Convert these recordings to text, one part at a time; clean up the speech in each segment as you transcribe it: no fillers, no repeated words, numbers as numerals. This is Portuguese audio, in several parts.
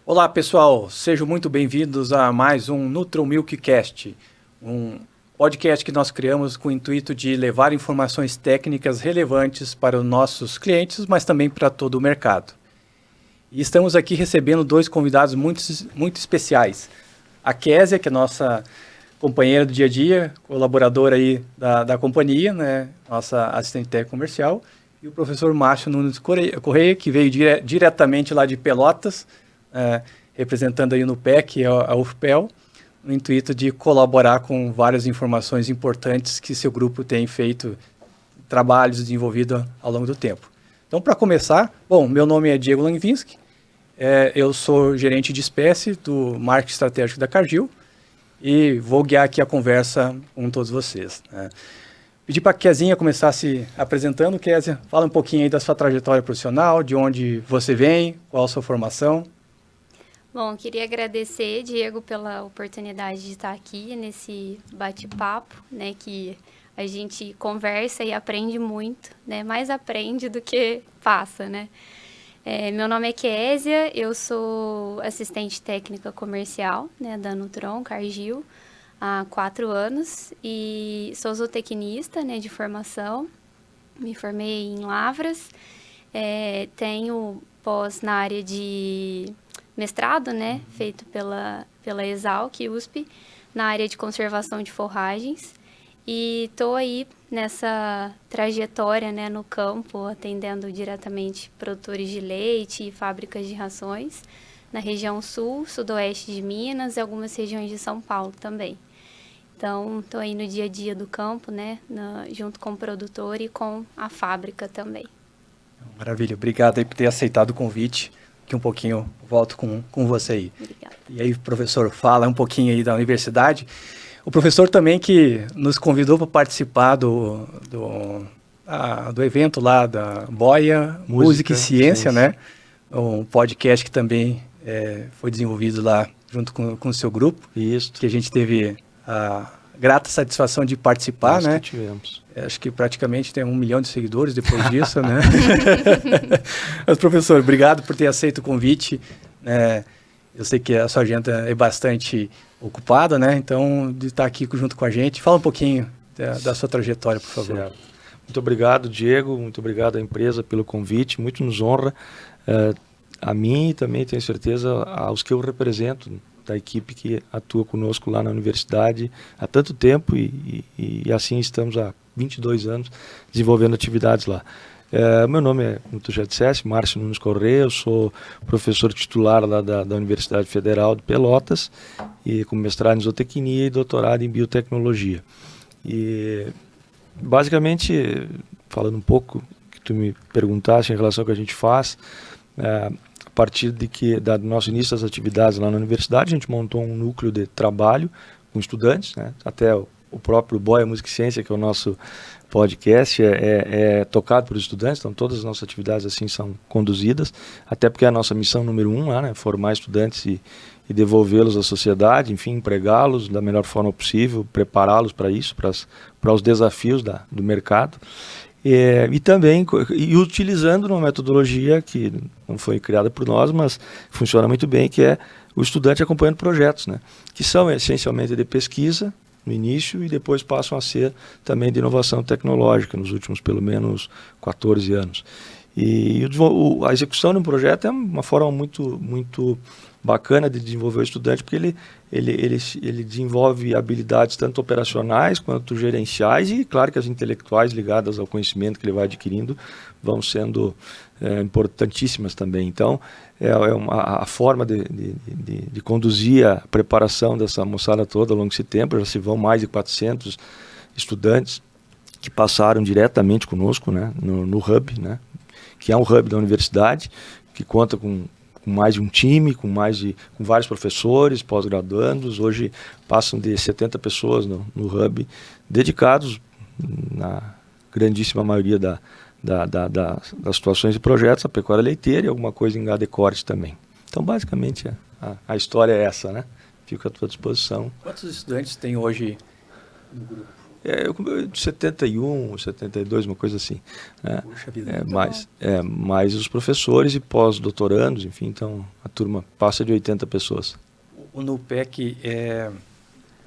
Olá pessoal, sejam muito bem-vindos a mais um NutroMilkcast, um podcast que nós criamos com o intuito de levar informações técnicas relevantes para os nossos clientes, mas também para todo o mercado. E estamos aqui recebendo dois convidados muito especiais. A Késia, que é nossa companheira do dia a dia, colaboradora aí da companhia, né, nossa assistente técnica comercial, e o professor Márcio Nunes Correia, que veio diretamente lá de Pelotas, representando aí no PEC, a UFPEL, no intuito de colaborar com várias informações importantes que seu grupo tem feito, trabalhos desenvolvidos ao longo do tempo. Então, para começar, bom, meu nome é Diego Langvinski, eu sou gerente de espécie do marketing estratégico da Cargill e vou guiar aqui a conversa com todos vocês, né? Pedi para a Kézinha começar se apresentando. Kézia, fala um pouquinho aí da sua trajetória profissional, de onde você vem, qual a sua formação. Bom, queria agradecer, Diego, pela oportunidade de estar aqui nesse bate-papo, né, que a gente conversa e aprende muito, né, mais aprende do que passa, né. Meu nome é Késia, eu sou assistente técnica comercial, né, da Nutron, Cargill, há 4 anos e sou zootecnista, né, de formação, me formei em Lavras, tenho pós na área de mestrado, né, feito pela Exalc, USP, na área de conservação de forragens. E estou aí nessa trajetória, né, no campo, atendendo diretamente produtores de leite e fábricas de rações, na região sul, sudoeste de Minas e algumas regiões de São Paulo também. Então, estou aí no dia a dia do campo, né, junto com o produtor e com a fábrica também. Maravilha, obrigado aí por ter aceitado o convite. Aqui um pouquinho, volto com você aí. Obrigada. E aí, professor, fala um pouquinho aí da universidade. O professor também que nos convidou para participar do evento lá da Boia, Música e Ciência, né? Um podcast que também foi desenvolvido lá junto com o seu grupo. Isso. Que a gente teve a grata satisfação de participar, né? Que tivemos. Acho que praticamente tem 1 milhão de seguidores depois disso, né? Mas, professor, obrigado por ter aceito o convite. Eu sei que a sua agenda é bastante ocupada, né? Então, de estar aqui junto com a gente. Fala um pouquinho da sua trajetória, por favor. Certo. Muito obrigado, Diego. Muito obrigado à empresa pelo convite. Muito nos honra. A mim e também, tenho certeza, aos que eu represento, da equipe que atua conosco lá na universidade há tanto tempo e assim estamos há 22 anos desenvolvendo atividades lá. Meu nome é, como tu já disseste, Márcio Nunes Correia, eu sou professor titular lá da Universidade Federal de Pelotas, e com mestrado em zootecnia e doutorado em biotecnologia. E basicamente, falando um pouco que tu me perguntaste em relação ao que a gente faz, a partir do nosso início das atividades lá na universidade, a gente montou um núcleo de trabalho com estudantes, né? Até o próprio Boia Música e Ciência, que é o nosso podcast, é tocado por estudantes, então todas as nossas atividades assim são conduzidas, até porque é a nossa missão número 1 lá, né? Formar estudantes e devolvê-los à sociedade, enfim, empregá-los da melhor forma possível, prepará-los para isso, para os desafios do mercado. E também utilizando uma metodologia que não foi criada por nós, mas funciona muito bem, que é o estudante acompanhando projetos, né? Que são essencialmente de pesquisa no início e depois passam a ser também de inovação tecnológica nos últimos pelo menos 14 anos. E a execução de um projeto é uma forma muito bacana de desenvolver o estudante, porque ele desenvolve habilidades tanto operacionais quanto gerenciais e, claro, que as intelectuais ligadas ao conhecimento que ele vai adquirindo vão sendo importantíssimas também. Então, a forma de conduzir a preparação dessa moçada toda ao longo desse tempo. Já se vão mais de 400 estudantes que passaram diretamente conosco, né, no Hub, né, que é um hub da universidade, que conta com mais de um time, com vários professores, pós-graduandos. Hoje passam de 70 pessoas no Hub, dedicados, na grandíssima maioria das situações e projetos, a pecuária leiteira e alguma coisa em gado e corte também. Então, basicamente, a história é essa, né? Fico à tua disposição. Quantos estudantes tem hoje no grupo? De 71, 72, uma coisa assim. Né? Puxa vida. Mais os professores e pós-doutorandos, enfim, então a turma passa de 80 pessoas. O NUPEC é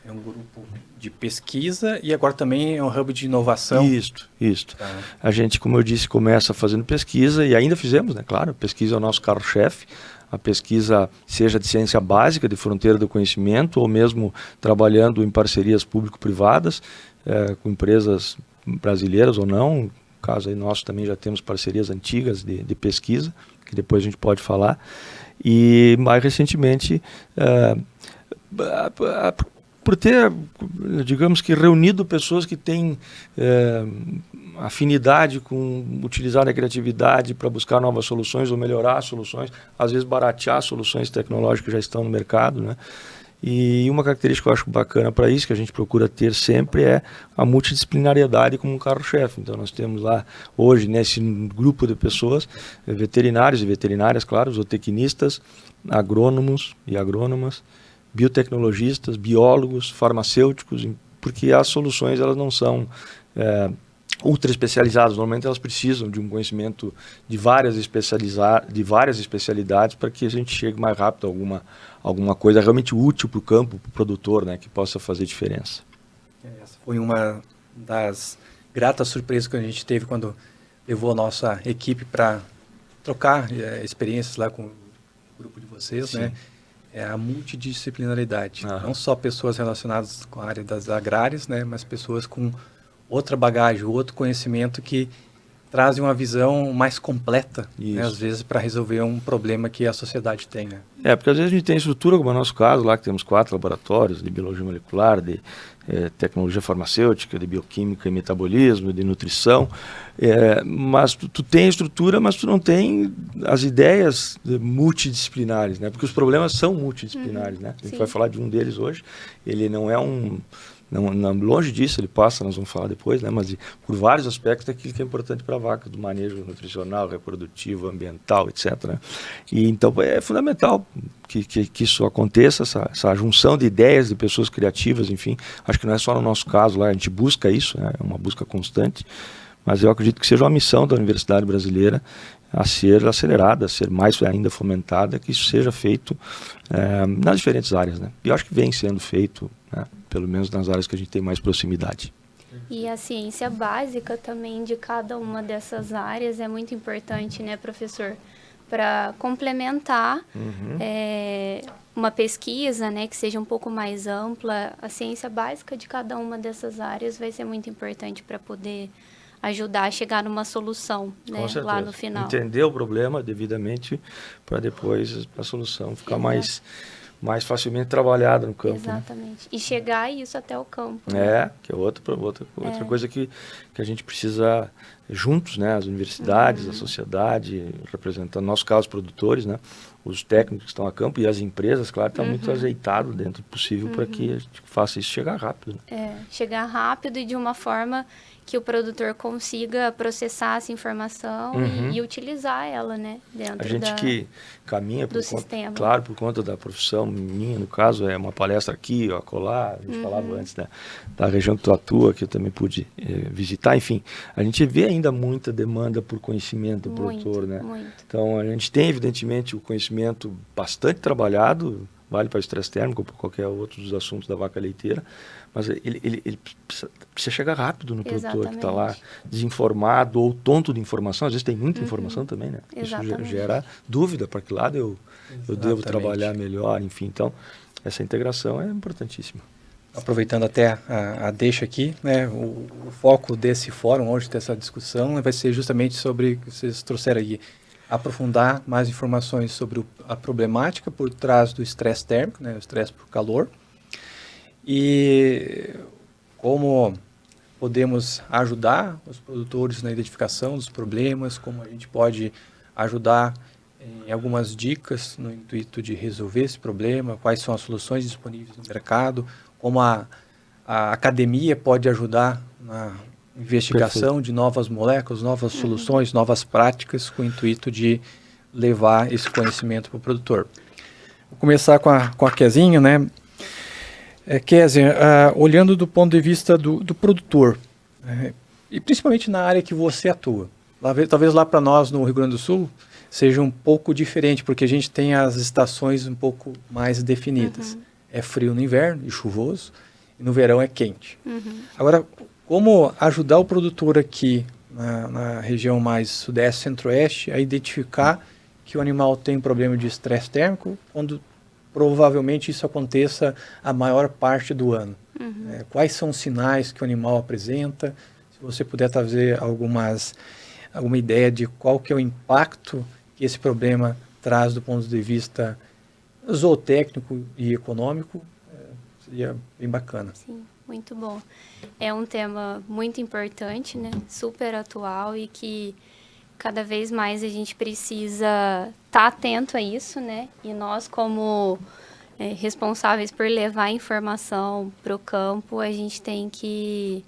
um grupo de pesquisa e agora também é um hub de inovação? Isso. Tá. A gente, como eu disse, começa fazendo pesquisa e ainda fizemos, né? Claro, pesquisa é o nosso carro-chefe. A pesquisa, seja de ciência básica, de fronteira do conhecimento, ou mesmo trabalhando em parcerias público-privadas, com empresas brasileiras ou não. No caso aí nosso também já temos parcerias antigas de pesquisa, que depois a gente pode falar. E mais recentemente, por ter, digamos que, reunido pessoas que têm afinidade com utilizar a criatividade para buscar novas soluções ou melhorar soluções, às vezes baratear soluções tecnológicas que já estão no mercado, né? E uma característica que eu acho bacana para isso, que a gente procura ter sempre, é a multidisciplinariedade como um carro-chefe. Então nós temos lá, hoje, nesse grupo de pessoas, veterinários e veterinárias, claro, zootecnistas, agrônomos e agrônomas, biotecnologistas, biólogos, farmacêuticos, porque as soluções elas não são ultra especializadas. Normalmente elas precisam de um conhecimento de várias especialidades para que a gente chegue mais rápido a alguma coisa realmente útil para o campo, para o produtor, né, que possa fazer diferença. Essa foi uma das gratas surpresas que a gente teve quando levou a nossa equipe para trocar experiências lá com o grupo de vocês, né? É a multidisciplinaridade. Não só pessoas relacionadas com a área das agrárias, né, mas pessoas com outra bagagem, outro conhecimento que trazem uma visão mais completa, né, às vezes, para resolver um problema que a sociedade tem. Né? Porque às vezes a gente tem estrutura, como é o nosso caso, lá que temos 4 laboratórios de biologia molecular, de tecnologia farmacêutica, de bioquímica e metabolismo, de nutrição, mas tu tem estrutura, mas tu não tem as ideias multidisciplinares, né? Porque os problemas são multidisciplinares. Né? A gente vai falar de um deles hoje, ele não é não, longe disso, ele passa, nós vamos falar depois, né? Mas por vários aspectos daquilo que é importante para a vaca, do manejo nutricional, reprodutivo, ambiental, etc. Né? E então é fundamental que isso aconteça, essa junção de ideias de pessoas criativas, enfim. Acho que não é só no nosso caso lá, a gente busca isso, né? É uma busca constante, mas eu acredito que seja uma missão da Universidade Brasileira a ser acelerada, a ser mais ainda fomentada, que isso seja feito nas diferentes áreas, né? E eu acho que vem sendo feito, né? Pelo menos nas áreas que a gente tem mais proximidade. E a ciência básica também de cada uma dessas áreas é muito importante, né, professor? Para complementar uma pesquisa, né, que seja um pouco mais ampla, a ciência básica de cada uma dessas áreas vai ser muito importante para poder ajudar a chegar numa solução, né, lá no final. Entender o problema devidamente para depois a solução ficar mais facilmente trabalhada no campo. Exatamente. Né? E chegar isso até o campo. Né? Que é outra coisa que a gente precisa juntos, né? As universidades, a sociedade, representando, no nosso caso, os produtores, né? Os técnicos que estão a campo e as empresas, claro, estão muito ajeitados dentro do possível para que a gente faça isso chegar rápido. Né? Chegar rápido e de uma forma que o produtor consiga processar essa informação e utilizar ela, né, dentro a gente que caminha do sistema. Claro, por conta da profissão minha, no caso, é uma palestra aqui, acolá, a gente falava antes da região que tu atua, que eu também pude visitar, enfim, a gente vê ainda muita demanda por conhecimento do produtor, né? Muito. Então, a gente tem, evidentemente, o conhecimento bastante trabalhado, vale para o estresse térmico ou para qualquer outro dos assuntos da vaca leiteira, mas ele precisa chegar rápido no produtor que está lá desinformado ou tonto de informação. Às vezes tem muita informação também, né? Exatamente. Isso gera dúvida para que lado eu devo trabalhar melhor, enfim. Então, essa integração é importantíssima. Aproveitando até a deixa aqui, né, o foco desse fórum hoje, dessa discussão, vai ser justamente sobre o que vocês trouxeram aí, aprofundar mais informações sobre a problemática por trás do estresse térmico, né, o estresse por calor, e como podemos ajudar os produtores na identificação dos problemas, como a gente pode ajudar em algumas dicas no intuito de resolver esse problema, quais são as soluções disponíveis no mercado, como a academia pode ajudar investigação de novas moléculas, novas soluções, novas práticas, com o intuito de levar esse conhecimento para o produtor. Vou começar com a Kezinha, né? Kézia, olhando do ponto de vista do produtor, e principalmente na área que você atua, talvez lá para nós no Rio Grande do Sul seja um pouco diferente, porque a gente tem as estações um pouco mais definidas. É frio no inverno e chuvoso, e no verão é quente. Agora, como ajudar o produtor aqui na região mais sudeste, centro-oeste, a identificar que o animal tem um problema de estresse térmico, quando provavelmente isso aconteça a maior parte do ano? Quais são os sinais que o animal apresenta? Se você puder trazer alguma ideia de qual que é o impacto que esse problema traz do ponto de vista zootécnico e econômico, seria bem bacana. Sim, muito bom. É um tema muito importante, né? Super atual e que cada vez mais a gente precisa estar atento a isso, né? E nós, como responsáveis por levar a informação para o campo, a gente tem que,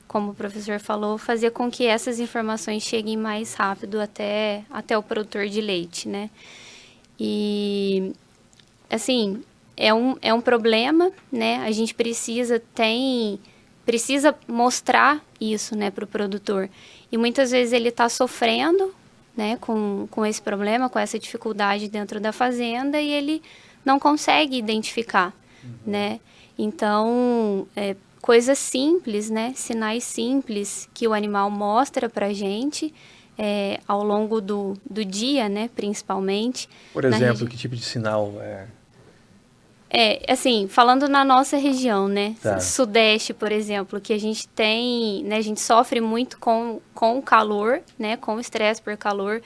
como o professor falou, fazer com que essas informações cheguem mais rápido até o produtor de leite, né? E, assim, é um problema, né? A gente precisa mostrar isso, né, para o produtor. E muitas vezes ele está sofrendo, né, com esse problema, com essa dificuldade dentro da fazenda e ele não consegue identificar, né? Então, coisas simples, né, sinais simples que o animal mostra para a gente ao longo do dia, né, principalmente. Por exemplo, que tipo de sinal assim, falando na nossa região, né? Tá. Sudeste, por exemplo, que a gente tem, né? A gente sofre muito com o calor, né? Com o estresse por calor,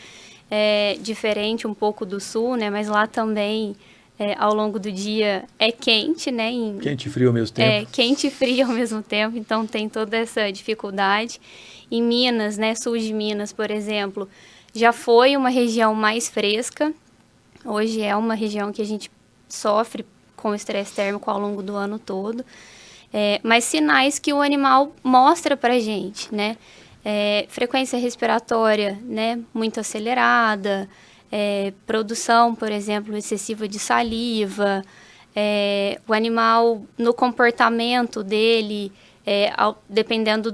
diferente um pouco do sul, né? Mas lá também, ao longo do dia, é quente, né? Quente e frio ao mesmo tempo. Quente e frio ao mesmo tempo, então tem toda essa dificuldade. Em Minas, né? Sul de Minas, por exemplo, já foi uma região mais fresca. Hoje é uma região que a gente sofre com estresse térmico ao longo do ano todo, mas sinais que o animal mostra para a gente, né? Frequência respiratória, né, muito acelerada, produção, por exemplo, excessiva de saliva, o animal no comportamento dele, dependendo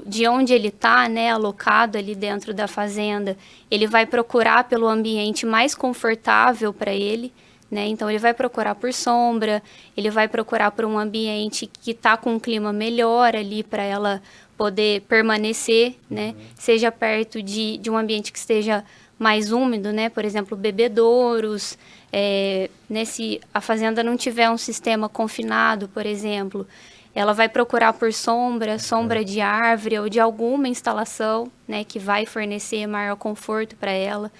de onde ele está, né, alocado ali dentro da fazenda, ele vai procurar pelo ambiente mais confortável para ele, né? Então, ele vai procurar por sombra, ele vai procurar por um ambiente que está com um clima melhor ali para ela poder permanecer, né? Seja perto de um ambiente que esteja mais úmido, né? Por exemplo, bebedouros, se a fazenda não tiver um sistema confinado, por exemplo, ela vai procurar por sombra de árvore ou de alguma instalação, né? Que vai fornecer maior conforto para ela.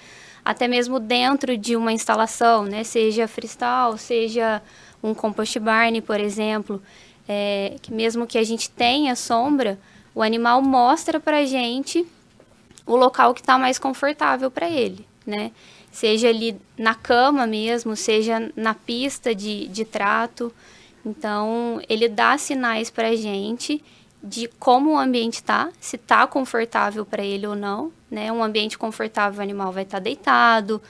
Até mesmo dentro de uma instalação, né? Seja freestyle, seja um compost barn, por exemplo, que mesmo que a gente tenha sombra, o animal mostra para a gente o local que está mais confortável para ele, né? Seja ali na cama mesmo, seja na pista de trato. Então, ele dá sinais para a gente de como o ambiente está, se está confortável para ele ou não, né? Um ambiente confortável, o animal vai estar deitado,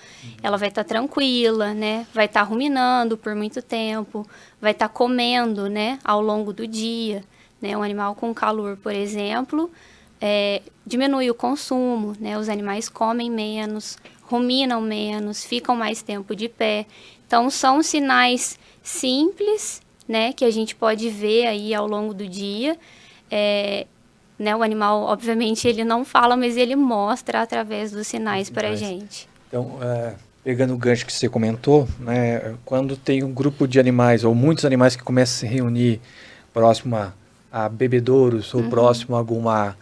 ela vai estar tranquila, né? Vai estar ruminando por muito tempo, vai estar comendo, né? Ao longo do dia, né? Um animal com calor, por exemplo, diminui o consumo, né? Os animais comem menos, ruminam menos, ficam mais tempo de pé. Então, são sinais simples, né? Que a gente pode ver aí ao longo do dia. Né, o animal, obviamente, ele não fala, mas ele mostra através dos sinais para a gente. Então, pegando o gancho que você comentou, né, quando tem um grupo de animais, ou muitos animais que começam a se reunir próximo a bebedouros, ou próximo a alguma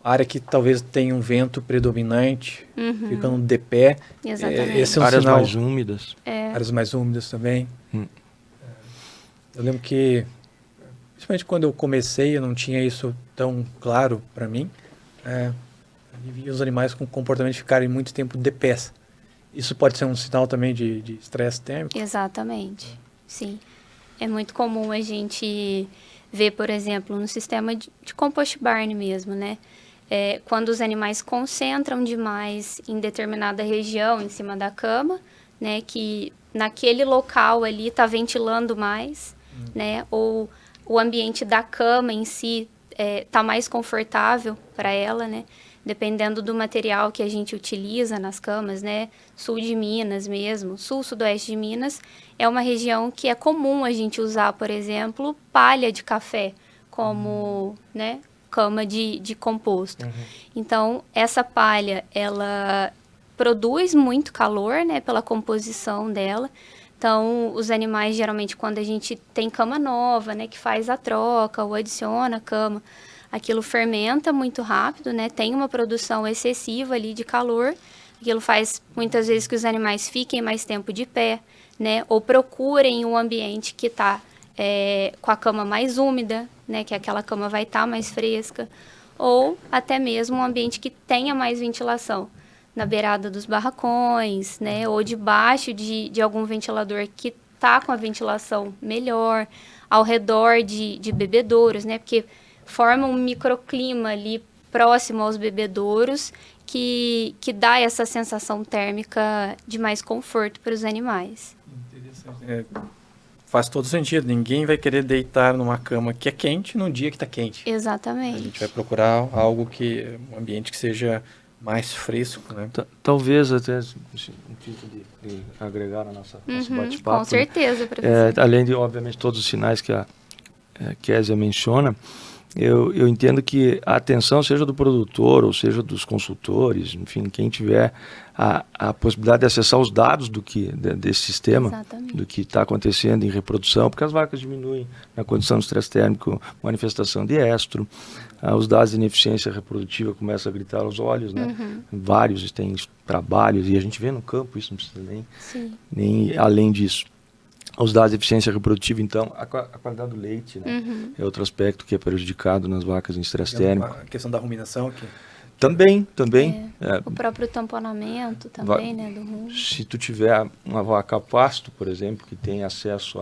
área que talvez tenha um vento predominante, ficando de pé. Exatamente. Esse é um áreas sinal. mais úmidas. Áreas mais úmidas também. Eu lembro que, principalmente quando eu comecei, eu não tinha isso tão claro para mim. Eu via os animais com comportamento de ficarem muito tempo de pé. Isso pode ser um sinal também de estresse térmico? Exatamente, sim. É muito comum a gente vê, por exemplo, no sistema de compost barn mesmo, né? Quando os animais concentram demais em determinada região, em cima da cama, né? Que naquele local ali está ventilando mais, né? Ou o ambiente da cama em si está mais confortável para ela, né? Dependendo do material que a gente utiliza nas camas, né? Sul de Minas mesmo, sul-sudoeste de Minas, é uma região que é comum a gente usar, por exemplo, palha de café como, né, cama de composto. Então, essa palha, ela produz muito calor, né, pela composição dela. Então, os animais, geralmente, quando a gente tem cama nova, né, que faz a troca ou adiciona a cama, aquilo fermenta muito rápido, né? Tem uma produção excessiva ali de calor. Aquilo faz, muitas vezes, que os animais fiquem mais tempo de pé, né? Ou procurem um ambiente que está com a cama mais úmida, né? Que aquela cama vai estar mais fresca. Ou até mesmo um ambiente que tenha mais ventilação. Na beirada dos barracões, né? Ou debaixo de algum ventilador que está com a ventilação melhor. Ao redor de bebedouros, né? Porque forma um microclima ali próximo aos bebedouros que dá essa sensação térmica de mais conforto para os animais. Interessante. Faz todo sentido. Ninguém vai querer deitar numa cama que é quente num dia que está quente. Exatamente. A gente vai procurar um ambiente que seja mais fresco, né? Talvez até um título de agregar na nosso bate-papo. Com certeza, professor. Além de, obviamente, todos os sinais que a Kézia menciona, eu entendo que a atenção, seja do produtor ou seja dos consultores, enfim, quem tiver a possibilidade de acessar os dados desse sistema, Exatamente. do que está acontecendo em reprodução, porque as vacas diminuem na condição de estresse térmico, manifestação de estro, os dados de ineficiência reprodutiva começam a gritar aos olhos, né? Vários têm trabalhos, e a gente vê no campo, isso não precisa nem além disso. Os dados de eficiência reprodutiva, então, a qualidade do leite, né? É outro aspecto que é prejudicado nas vacas em estresse térmico. A questão da ruminação aqui. Também. O próprio tamponamento também, né, do rumo. Se tu tiver uma vaca pasto, por exemplo, que tem acesso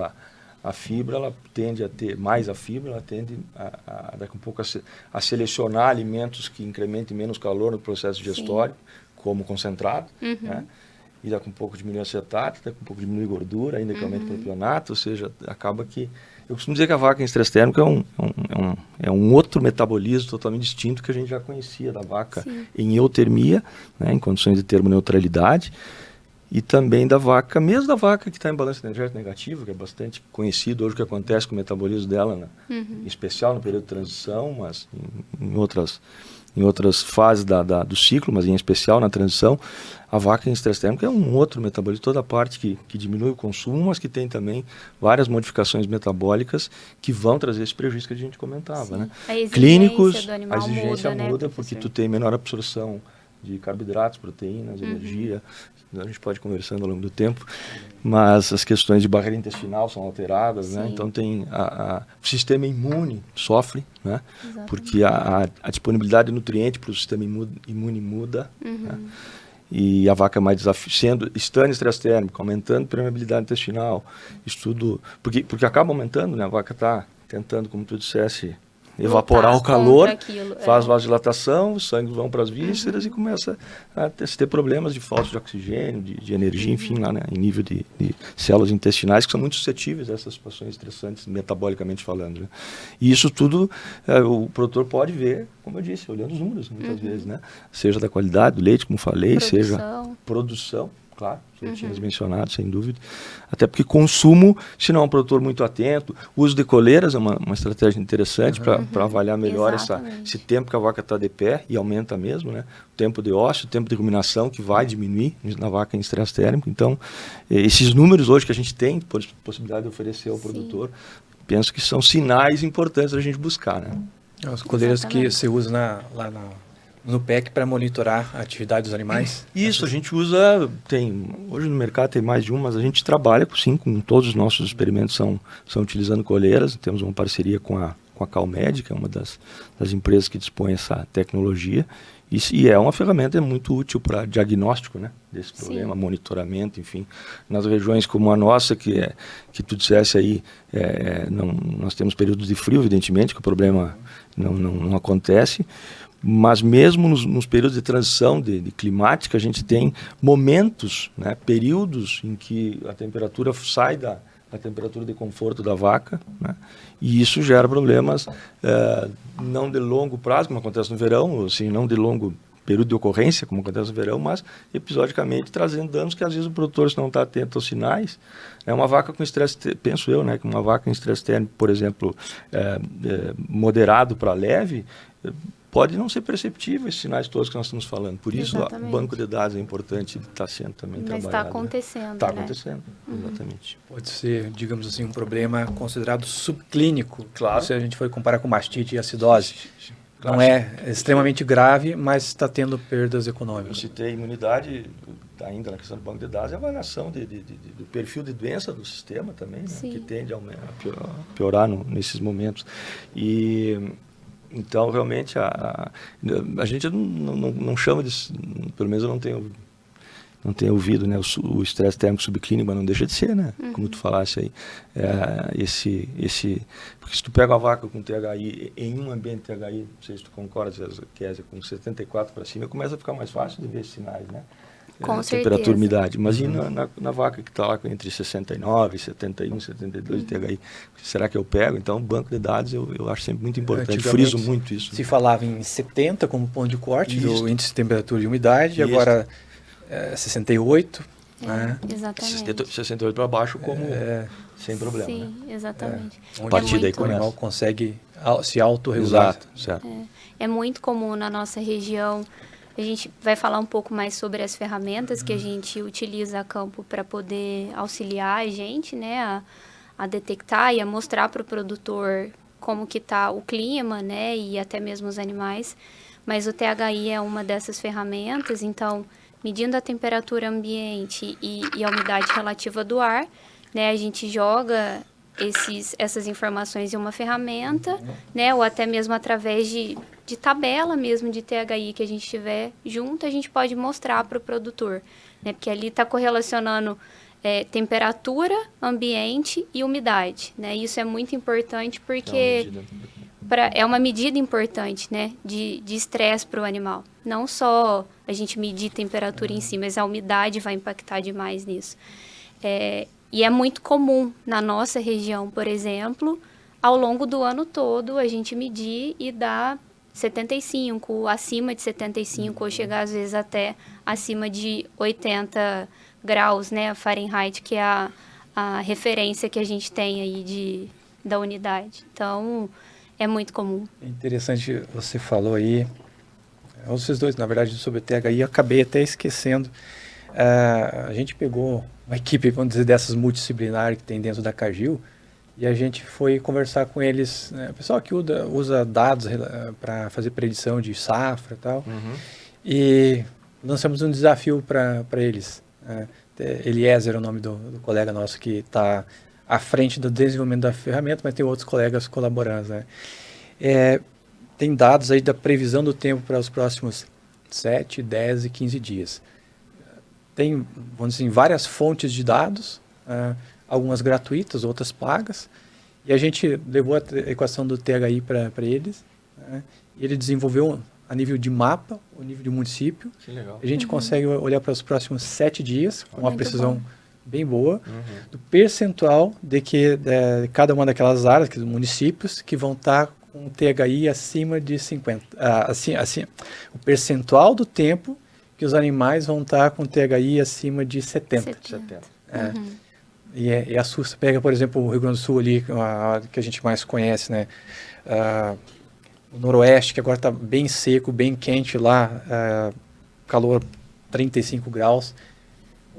a fibra, ela tende a ter mais a fibra, ela tende daqui a pouco a selecionar alimentos que incrementem menos calor no processo digestório, como concentrado, né? E daqui a pouco diminui acetato, daqui a pouco diminui gordura, ainda que aumente o propionato, ou seja, acaba que... Eu costumo dizer que a vaca em estresse térmico é um outro metabolismo totalmente distinto que a gente já conhecia da vaca em eutermia, né, em condições de termoneutralidade, e também da vaca, mesmo da vaca que está em balanço energético negativo, que é bastante conhecido hoje o que acontece com o metabolismo dela, em especial no período de transição, mas em outras fases do ciclo, mas em especial na transição, a vaca em estresse térmico é um outro metabolismo, toda a parte que diminui o consumo, mas que tem também várias modificações metabólicas que vão trazer esse prejuízo que a gente comentava, né? Clínicos, a exigência muda, porque tu tem menor absorção de carboidratos, proteínas, energia. A gente pode ir conversando ao longo do tempo, mas as questões de barreira intestinal são alteradas, né? Então o sistema imune sofre, né? Porque a disponibilidade de nutriente para o sistema imune muda, né? E a vaca mais estando em estresse térmico, aumentando a permeabilidade intestinal, porque acaba aumentando, né? A vaca está tentando, como tu dissesse, evaporar o calor, faz vasodilatação, os sangues vão para as vísceras e começa a ter problemas de falta de oxigênio, de energia, enfim, lá, né, em nível de células intestinais que são muito suscetíveis a essas situações estressantes, metabolicamente falando, né? E isso tudo o produtor pode ver, como eu disse, olhando os números muitas vezes, né? Seja da qualidade do leite, como falei, seja produção. Claro, já tínhamos mencionado, sem dúvida. Até porque consumo, se não é um produtor muito atento, o uso de coleiras é uma estratégia interessante para avaliar melhor esse tempo que a vaca está de pé, e aumenta mesmo, né? O tempo de ósseo, o tempo de ruminação, que vai diminuir na vaca em estresse térmico. Então, esses números hoje que a gente tem, possibilidade de oferecer ao produtor, penso que são sinais importantes da gente buscar, né? As coleiras que você usa lá no PEC para monitorar a atividade dos animais? Isso, a gente usa, hoje no mercado tem mais de uma, mas a gente trabalha sim, com todos os nossos experimentos são utilizando coleiras. Temos uma parceria com a Calmed, que é uma das empresas que dispõe essa tecnologia, E é uma ferramenta muito útil para diagnóstico, né, desse problema, Sim. monitoramento, enfim. Nas regiões como a nossa, que tu dissesse aí, nós temos períodos de frio, evidentemente, que o problema não acontece, mas mesmo nos períodos de transição de climática, a gente tem momentos, né, períodos em que a temperatura sai da temperatura de conforto da vaca, né, e isso gera problemas não de longo prazo, como acontece no verão, assim, não de longo período de ocorrência, como acontece no verão, mas episodicamente trazendo danos que às vezes o produtor, se não está atento aos sinais, uma vaca com estresse, penso eu, né, que uma vaca em estresse térmico, por exemplo, moderado para leve, pode não ser perceptível esses sinais todos que nós estamos falando. Por isso, o banco de dados é importante, está sendo também trabalhado. Mas está acontecendo, Está né? acontecendo, exatamente. Pode ser, digamos assim, um problema considerado subclínico. Claro. Se a gente for comparar com mastite e acidose. Claro. Não é extremamente grave, mas está tendo perdas econômicas. Eu citei imunidade, ainda na questão do banco de dados, é a avaliação do perfil de doença do sistema também, né, que tende a piorar nesses momentos. Então, realmente, a gente não chama de, pelo menos eu não tenho ouvido, né, o estresse térmico subclínico, mas não deixa de ser, né, como tu falasse aí. Porque se tu pega uma vaca com THI, em um ambiente THI, não sei se tu concorda, Kézia, com 74 para cima, começa a ficar mais fácil de ver esses sinais, né? Com Temperatura, certeza. umidade. Imagina na vaca que está lá entre 69, 71, 72 de THI. Será que eu pego? Então, o banco de dados eu acho sempre muito importante. Friso muito isso. Se falava em 70 como ponto de corte do índice de temperatura e umidade, Isso. Agora 68. Né? Exatamente. 68 para baixo como sem problema. Sim, né? exatamente. Onde A partir daí o animal começa. consegue se autorregular. Exato, certo. É muito comum na nossa região. A gente vai falar um pouco mais sobre as ferramentas que a gente utiliza a campo para poder auxiliar a gente, né, a detectar e a mostrar para o produtor como que está o clima, né, e até mesmo os animais. Mas o THI é uma dessas ferramentas, então, medindo a temperatura ambiente e a umidade relativa do ar, né, a gente joga essas informações em uma ferramenta, né, ou até mesmo através de tabela mesmo de THI que a gente tiver junto, a gente pode mostrar para o produtor, né, porque ali está correlacionando temperatura, ambiente e umidade, né, isso é muito importante porque é uma medida importante, né, de estresse para o animal. Não só a gente medir temperatura em si, mas a umidade vai impactar demais nisso. E é muito comum na nossa região, por exemplo, ao longo do ano todo, a gente medir e dar 75, acima de 75, ou chegar às vezes até acima de 80 graus, né, Fahrenheit, que é a referência que a gente tem aí da unidade. Então, é muito comum. É interessante, você falou aí, vocês dois, na verdade, sobre o THI, eu acabei até esquecendo. A gente pegou uma equipe, vamos dizer, dessas multidisciplinares que tem dentro da Cargill, e a gente foi conversar com eles, né, o pessoal que usa dados para fazer predição de safra e tal, e lançamos um desafio para eles. Eliezer é o nome do colega nosso que está à frente do desenvolvimento da ferramenta, mas tem outros colegas colaborando. Né? Tem dados aí da previsão do tempo para os próximos 7, 10 e 15 dias. Tem, vamos dizer, várias fontes de dados, algumas gratuitas, outras pagas, e a gente levou a equação do THI para eles, né? E ele desenvolveu a nível de mapa, o nível de município. Que legal. A gente consegue olhar para os próximos 7 dias, com uma Muito precisão bom. bem boa, do percentual de cada uma daquelas áreas, dos municípios, que vão estar com um THI acima de 50. O percentual do tempo que os animais vão estar com THI acima de 70. 70. E assusta. Pega, por exemplo, o Rio Grande do Sul ali, que a gente mais conhece, né? O Noroeste, que agora está bem seco, bem quente lá, calor 35 graus.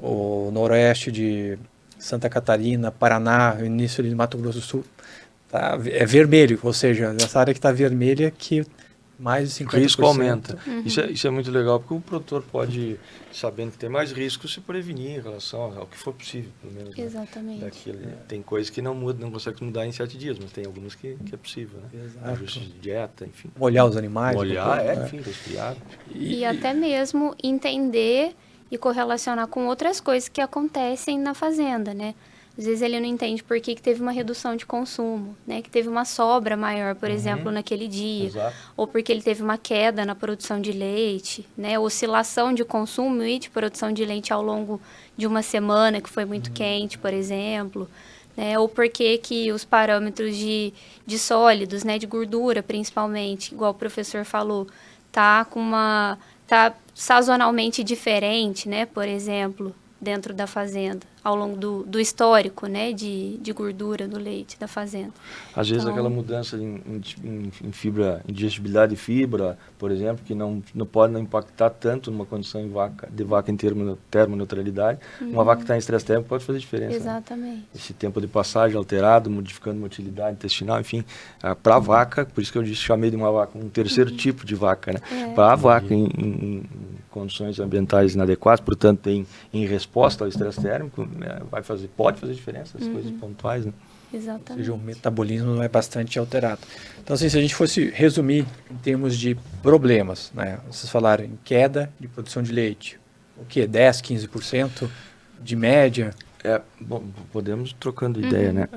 O Noroeste de Santa Catarina, Paraná, o início de Mato Grosso do Sul, é vermelho, ou seja, essa área que está vermelha que Mais de 50%. O risco aumenta. Isso é muito legal, porque o produtor pode, sabendo que tem mais risco, se prevenir em relação ao que for possível, pelo menos. Exatamente. Daquilo. Tem coisas que não mudam, não consegue mudar em 7 dias, mas tem algumas que é possível, né? Exato. Ajustes de dieta, enfim. Molhar os animais. Enfim, resfriar. E até mesmo entender e correlacionar com outras coisas que acontecem na fazenda, né? Às vezes ele não entende por que teve uma redução de consumo, né? Que teve uma sobra maior, por exemplo, naquele dia. Exato. Ou porque ele teve uma queda na produção de leite, né? Oscilação de consumo e de produção de leite ao longo de uma semana que foi muito quente, por exemplo. Né? Ou porque que os parâmetros de sólidos, né? De gordura, principalmente, igual o professor falou, tá sazonalmente diferente, né? Por exemplo, dentro da fazenda, ao longo do histórico, né, de gordura do leite da fazenda. Às vezes aquela mudança em fibra, em digestibilidade de fibra, por exemplo, que não pode não impactar tanto numa condição de vaca em termoneutralidade. Uma vaca que está em estresse térmico pode fazer diferença. Exatamente. Né? Esse tempo de passagem alterado, modificando a motilidade intestinal, enfim, para a vaca, por isso que eu chamei de uma vaca, um terceiro tipo de vaca, né? Para a vaca em condições ambientais inadequadas, portanto, em resposta ao estresse térmico, né, pode fazer diferença, as coisas pontuais, né? Exatamente. Ou seja, o metabolismo é bastante alterado. Então, assim, se a gente fosse resumir em termos de problemas, né? Vocês falaram em queda de produção de leite, o quê? 10, 15% de média? Bom, podemos trocando ideia, né?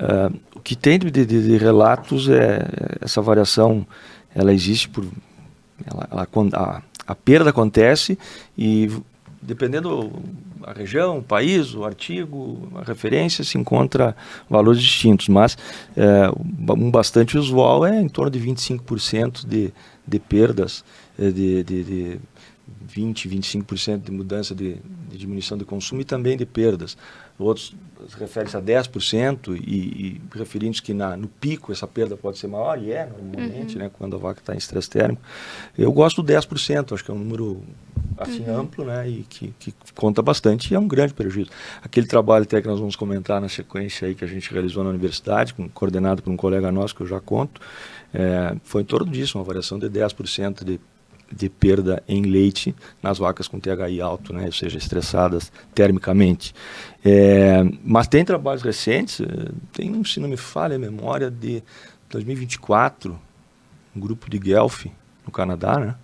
O que tem de relatos é essa variação, ela existe a perda acontece e dependendo da região, o país, o artigo, a referência, se encontra valores distintos, mas um bastante usual é em torno de 25% de perdas, de 20, 25% de mudança de diminuição de consumo e também de perdas. Outros referem-se a 10% e referindo-se que no pico essa perda pode ser maior, e normalmente, né, quando a vaca está em estresse térmico. Eu gosto do 10%, acho que é um número assim amplo, né, e que conta bastante e é um grande prejuízo. Aquele trabalho até que nós vamos comentar na sequência aí que a gente realizou na universidade, coordenado por um colega nosso que eu já conto, foi em torno disso, uma variação de 10% de perda em leite nas vacas com THI alto, né, ou seja, estressadas termicamente. Mas tem trabalhos recentes, tem, se não me falha a memória, de 2024, um grupo de Guelph, no Canadá, né,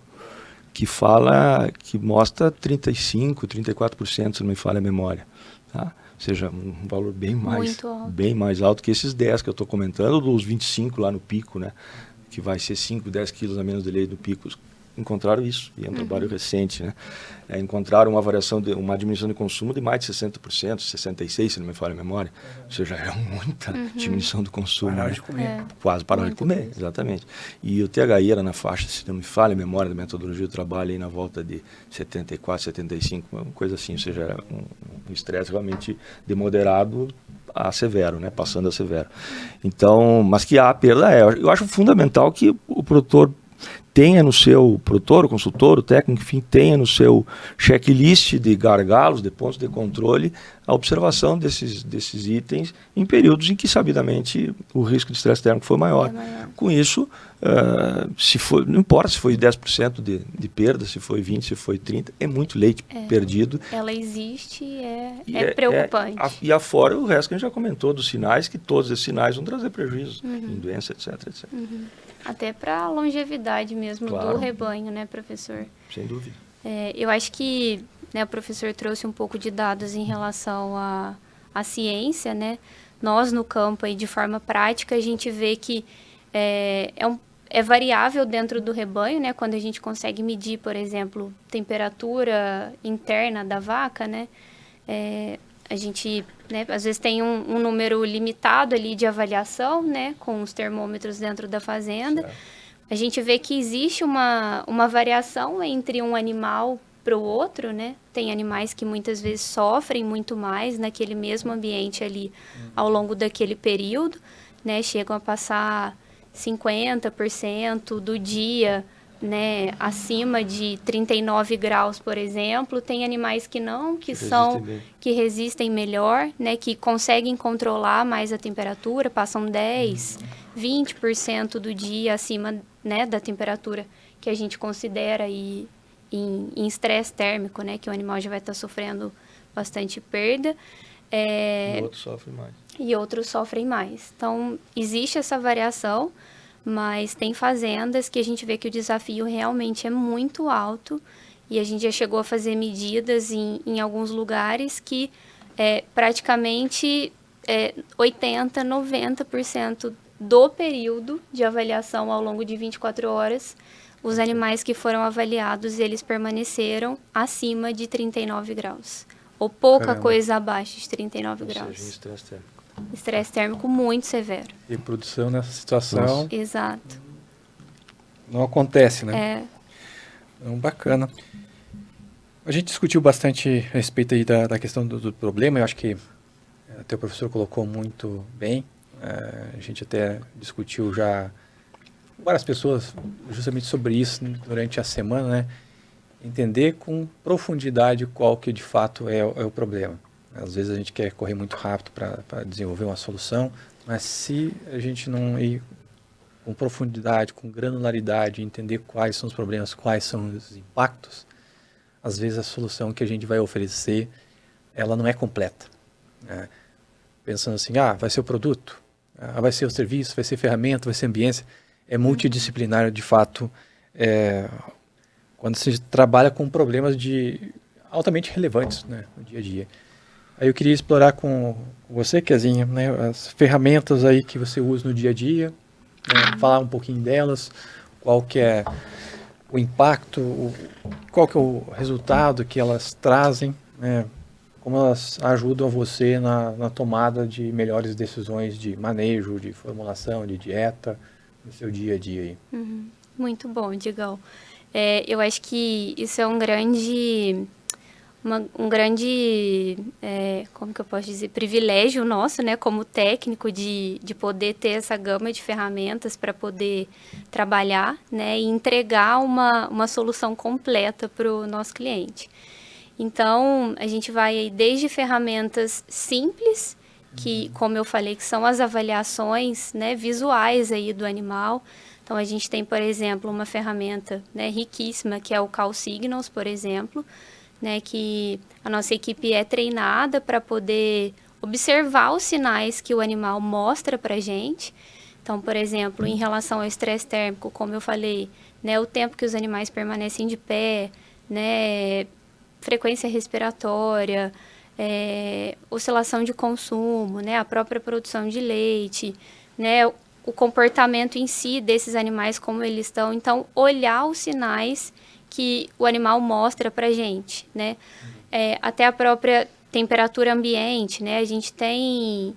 que mostra 35%, 34%, se não me falha a memória. Tá? Ou seja, um valor bem mais alto que esses 10 que eu estou comentando, dos 25 lá no pico, né, que vai ser 5, 10 quilos a menos de leite no pico. Encontraram isso, e é um trabalho recente, né? Encontraram uma diminuição de consumo de mais de 60%, 66%, se não me falha a memória. Ou seja, é muita diminuição do consumo. Pararam de comer. Quase pararam de comer, exatamente. E o THI era na faixa, se não me falha a memória da metodologia do trabalho, aí na volta de 74, 75, uma coisa assim. Ou seja, era um estresse realmente de moderado a severo, né? Passando a severo. Então, mas que há perda eu acho fundamental que o produtor tenha no seu produtor, o consultor, o técnico, enfim, tenha no seu checklist de gargalos, de pontos de controle, a observação desses itens em períodos em que, sabidamente, o risco de estresse térmico foi maior. Com isso, não importa se foi 10% de perda, se foi 20%, se foi 30%, é muito leite perdido. Ela existe e é preocupante. E afora o resto que a gente já comentou, dos sinais, que todos esses sinais vão trazer prejuízos em doença, etc. Até para a longevidade mesmo do rebanho, né, professor? Sem dúvida. Eu acho que, né, o professor trouxe um pouco de dados em relação à ciência, né? Nós, no campo, aí, de forma prática, a gente vê que é variável dentro do rebanho, né? Quando a gente consegue medir, por exemplo, temperatura interna da vaca, né? A gente, né, às vezes tem um número limitado ali de avaliação, né, com os termômetros dentro da fazenda. Certo. A gente vê que existe uma variação entre um animal para o outro, né? Tem animais que muitas vezes sofrem muito mais naquele mesmo ambiente ali ao longo daquele período, né? Chegam a passar 50% do dia, né, acima de 39 graus, por exemplo. Tem animais que resistem melhor, né, que conseguem controlar mais a temperatura, passam 10, 20% do dia acima, né, da temperatura que a gente considera aí em estresse térmico, né, que o animal já vai estar sofrendo bastante perda. E outros sofrem mais. E outros sofrem mais. Então, existe essa variação, mas tem fazendas que a gente vê que o desafio realmente é muito alto, e a gente já chegou a fazer medidas em alguns lugares que praticamente 80%, 90% do período de avaliação ao longo de 24 horas, os animais que foram avaliados, eles permaneceram acima de 39 graus. Ou pouca coisa abaixo de 39 graus. Ou seja, estresse térmico. Estresse térmico muito severo. Reprodução nessa situação. Nossa. Exato. Não acontece, né? Então, bacana. A gente discutiu bastante a respeito aí da questão do problema. Eu acho que até o professor colocou muito bem. A gente até discutiu já com várias pessoas justamente sobre isso durante a semana, né? Entender com profundidade qual que de fato é o problema. Às vezes a gente quer correr muito rápido para desenvolver uma solução, mas se a gente não ir com profundidade, com granularidade, entender quais são os problemas, quais são os impactos, às vezes a solução que a gente vai oferecer, ela não é completa. Né? Pensando assim, vai ser o produto, vai ser o serviço, vai ser ferramenta, vai ser ambiência. É multidisciplinar, de fato, quando se trabalha com problemas altamente relevantes, né, no dia a dia. Aí eu queria explorar com você, Kezinha, né, as ferramentas aí que você usa no dia a dia, falar um pouquinho delas, qual que é o impacto, qual que é o resultado que elas trazem, né, como elas ajudam você na tomada de melhores decisões de manejo, de formulação, de dieta, no seu dia a dia aí. Muito bom, Digão. Eu acho que isso é um grande, como que eu posso dizer, privilégio nosso, né, como técnico, de poder ter essa gama de ferramentas para poder trabalhar, né, e entregar uma solução completa para o nosso cliente. Então, a gente vai aí desde ferramentas simples, que, como eu falei, que são as avaliações, né, visuais aí do animal. Então, a gente tem, por exemplo, uma ferramenta, né, riquíssima, que é o Cal Signals, por exemplo, né, que a nossa equipe é treinada para poder observar os sinais que o animal mostra para a gente. Então, por exemplo, em relação ao estresse térmico, como eu falei, né, o tempo que os animais permanecem de pé, né, frequência respiratória, oscilação de consumo, né, a própria produção de leite, né, o comportamento em si desses animais, como eles estão. Então, olhar os sinais que o animal mostra para a gente, né, até a própria temperatura ambiente, né, a gente tem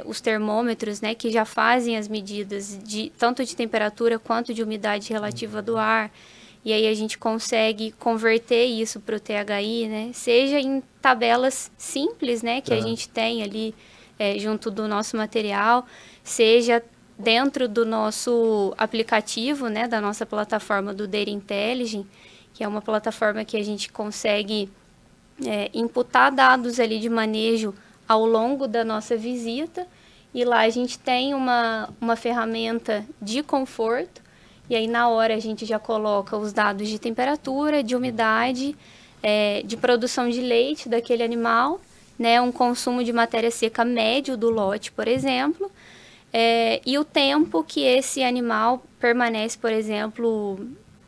os termômetros, né, que já fazem as medidas tanto de temperatura quanto de umidade relativa do ar. E aí a gente consegue converter isso para o THI, né? Seja em tabelas simples, né? Que a gente tem ali junto do nosso material, seja dentro do nosso aplicativo, né? Da nossa plataforma do Data Intelligence, que é uma plataforma que a gente consegue imputar dados ali de manejo ao longo da nossa visita. E lá a gente tem uma ferramenta de conforto. E aí, na hora, a gente já coloca os dados de temperatura, de umidade, de produção de leite daquele animal, né, um consumo de matéria seca médio do lote, por exemplo, e o tempo que esse animal permanece, por exemplo,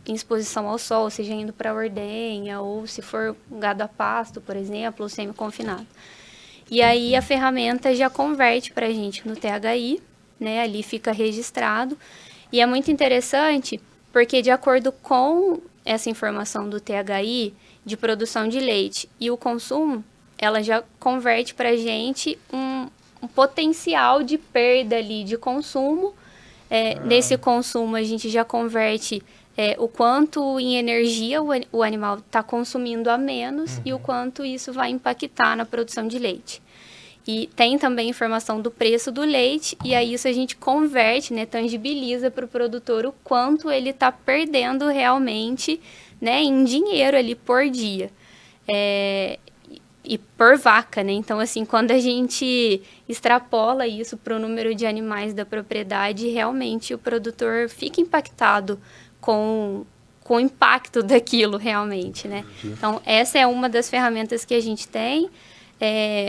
em exposição ao sol, seja indo para a ordenha, ou se for um gado a pasto, por exemplo, ou semi-confinado. E aí, a ferramenta já converte para a gente no THI, né, ali fica registrado. E é muito interessante porque, de acordo com essa informação do THI, de produção de leite e o consumo, ela já converte para a gente um potencial de perda ali de consumo. Nesse consumo, a gente já converte o quanto em energia o animal está consumindo a menos e o quanto isso vai impactar na produção de leite. E tem também informação do preço do leite, e aí isso a gente converte, né, tangibiliza para o produtor o quanto ele está perdendo realmente, né, em dinheiro ali por dia. E por vaca, né? Então, assim, quando a gente extrapola isso para o número de animais da propriedade, realmente o produtor fica impactado com com o impacto daquilo realmente, né? Então, essa é uma das ferramentas que a gente tem.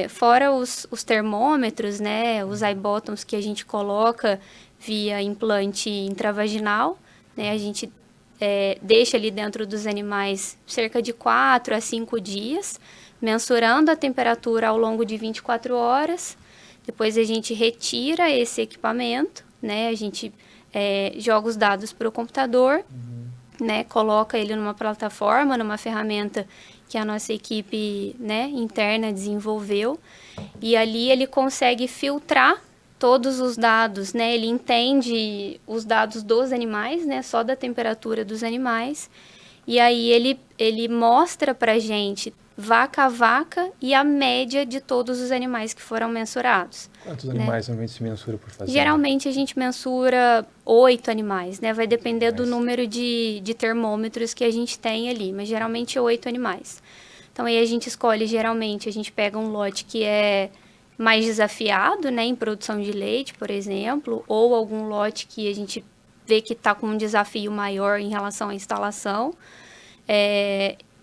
Fora os termômetros, né? Os iBottoms que a gente coloca via implante intravaginal, né? A gente deixa ali dentro dos animais cerca de 4 a 5 dias, mensurando a temperatura ao longo de 24 horas. Depois a gente retira esse equipamento, né? A gente joga os dados para o computador, né? Coloca ele numa plataforma, numa ferramenta que a nossa equipe, né, interna desenvolveu. E ali ele consegue filtrar todos os dados, né? Ele entende os dados dos animais, né? Só da temperatura dos animais. E aí ele mostra pra gente vaca a vaca e a média de todos os animais que foram mensurados. Quantos animais normalmente se mensura por fazenda? Geralmente a gente mensura 8 animais, né? Vai depender do número de termômetros que a gente tem ali, mas geralmente 8 animais. Então aí a gente escolhe, geralmente, a gente pega um lote que é mais desafiado, né? Em produção de leite, por exemplo, ou algum lote que a gente vê que está com um desafio maior em relação à instalação.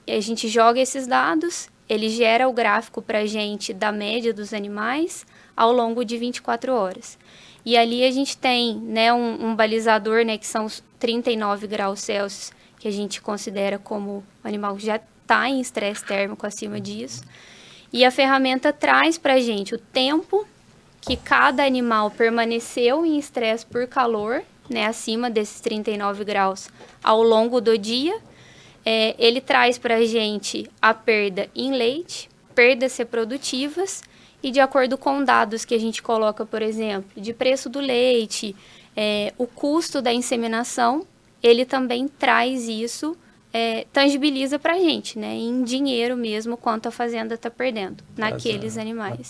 A gente joga esses dados, ele gera o gráfico para a gente da média dos animais ao longo de 24 horas. E ali a gente tem, né, um balizador, né, que são os 39 graus Celsius, que a gente considera como o animal que já está em estresse térmico acima disso. E a ferramenta traz para a gente o tempo que cada animal permaneceu em estresse por calor, né, acima desses 39 graus ao longo do dia. Ele traz para a gente a perda em leite, perdas reprodutivas, e de acordo com dados que a gente coloca, por exemplo, de preço do leite, o custo da inseminação, ele também traz isso, tangibiliza para a gente, né, em dinheiro mesmo, quanto a fazenda está perdendo naqueles animais.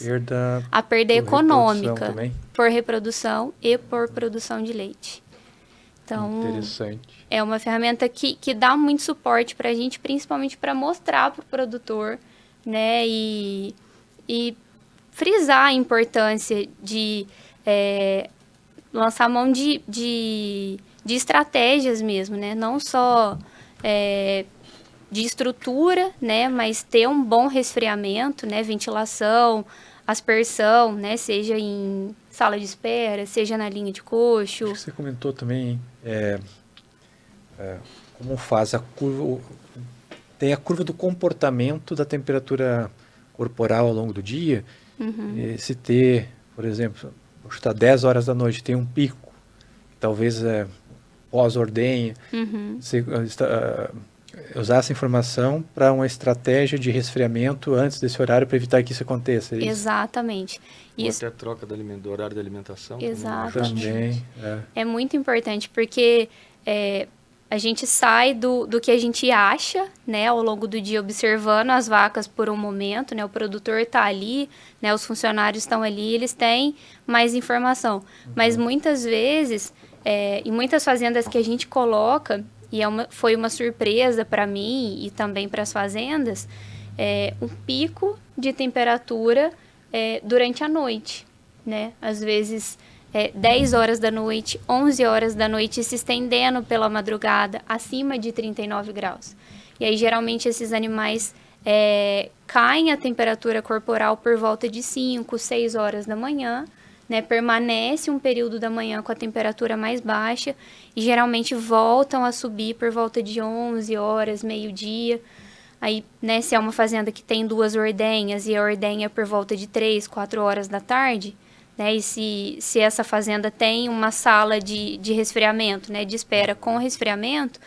A perda econômica por reprodução e por produção de leite. Então, interessante. É uma ferramenta que dá muito suporte para a gente, principalmente para mostrar para o produtor, né, e frisar a importância de lançar mão de estratégias mesmo, né, não só de estrutura, né, mas ter um bom resfriamento, né, ventilação, aspersão, né, seja em sala de espera, seja na linha de coxo. Acho que você comentou também como faz a curva, tem a curva do comportamento da temperatura corporal ao longo do dia. Se ter, por exemplo, está 10 horas da noite, tem um pico, talvez pós-ordenha, você usar essa informação para uma estratégia de resfriamento antes desse horário para evitar que isso aconteça. É isso? Exatamente. Ou até a troca do horário da alimentação. Exatamente. Também. É muito importante, porque a gente sai do que a gente acha, né, ao longo do dia, observando as vacas por um momento, né, o produtor está ali, né, os funcionários estão ali, eles têm mais informação. Mas muitas vezes, em muitas fazendas que a gente coloca, e foi uma surpresa para mim e também para as fazendas, um pico de temperatura durante a noite, né? Às vezes 10 horas da noite, 11 horas da noite, se estendendo pela madrugada, acima de 39 graus. E aí, geralmente, esses animais caem a temperatura corporal por volta de 5, 6 horas da manhã, né, permanece um período da manhã com a temperatura mais baixa e geralmente voltam a subir por volta de 11 horas, meio-dia. Aí, né, se é uma fazenda que tem 2 ordenhas e a ordenha é por volta de 3, 4 horas da tarde, né, e se essa fazenda tem uma sala de resfriamento, né, de espera com resfriamento,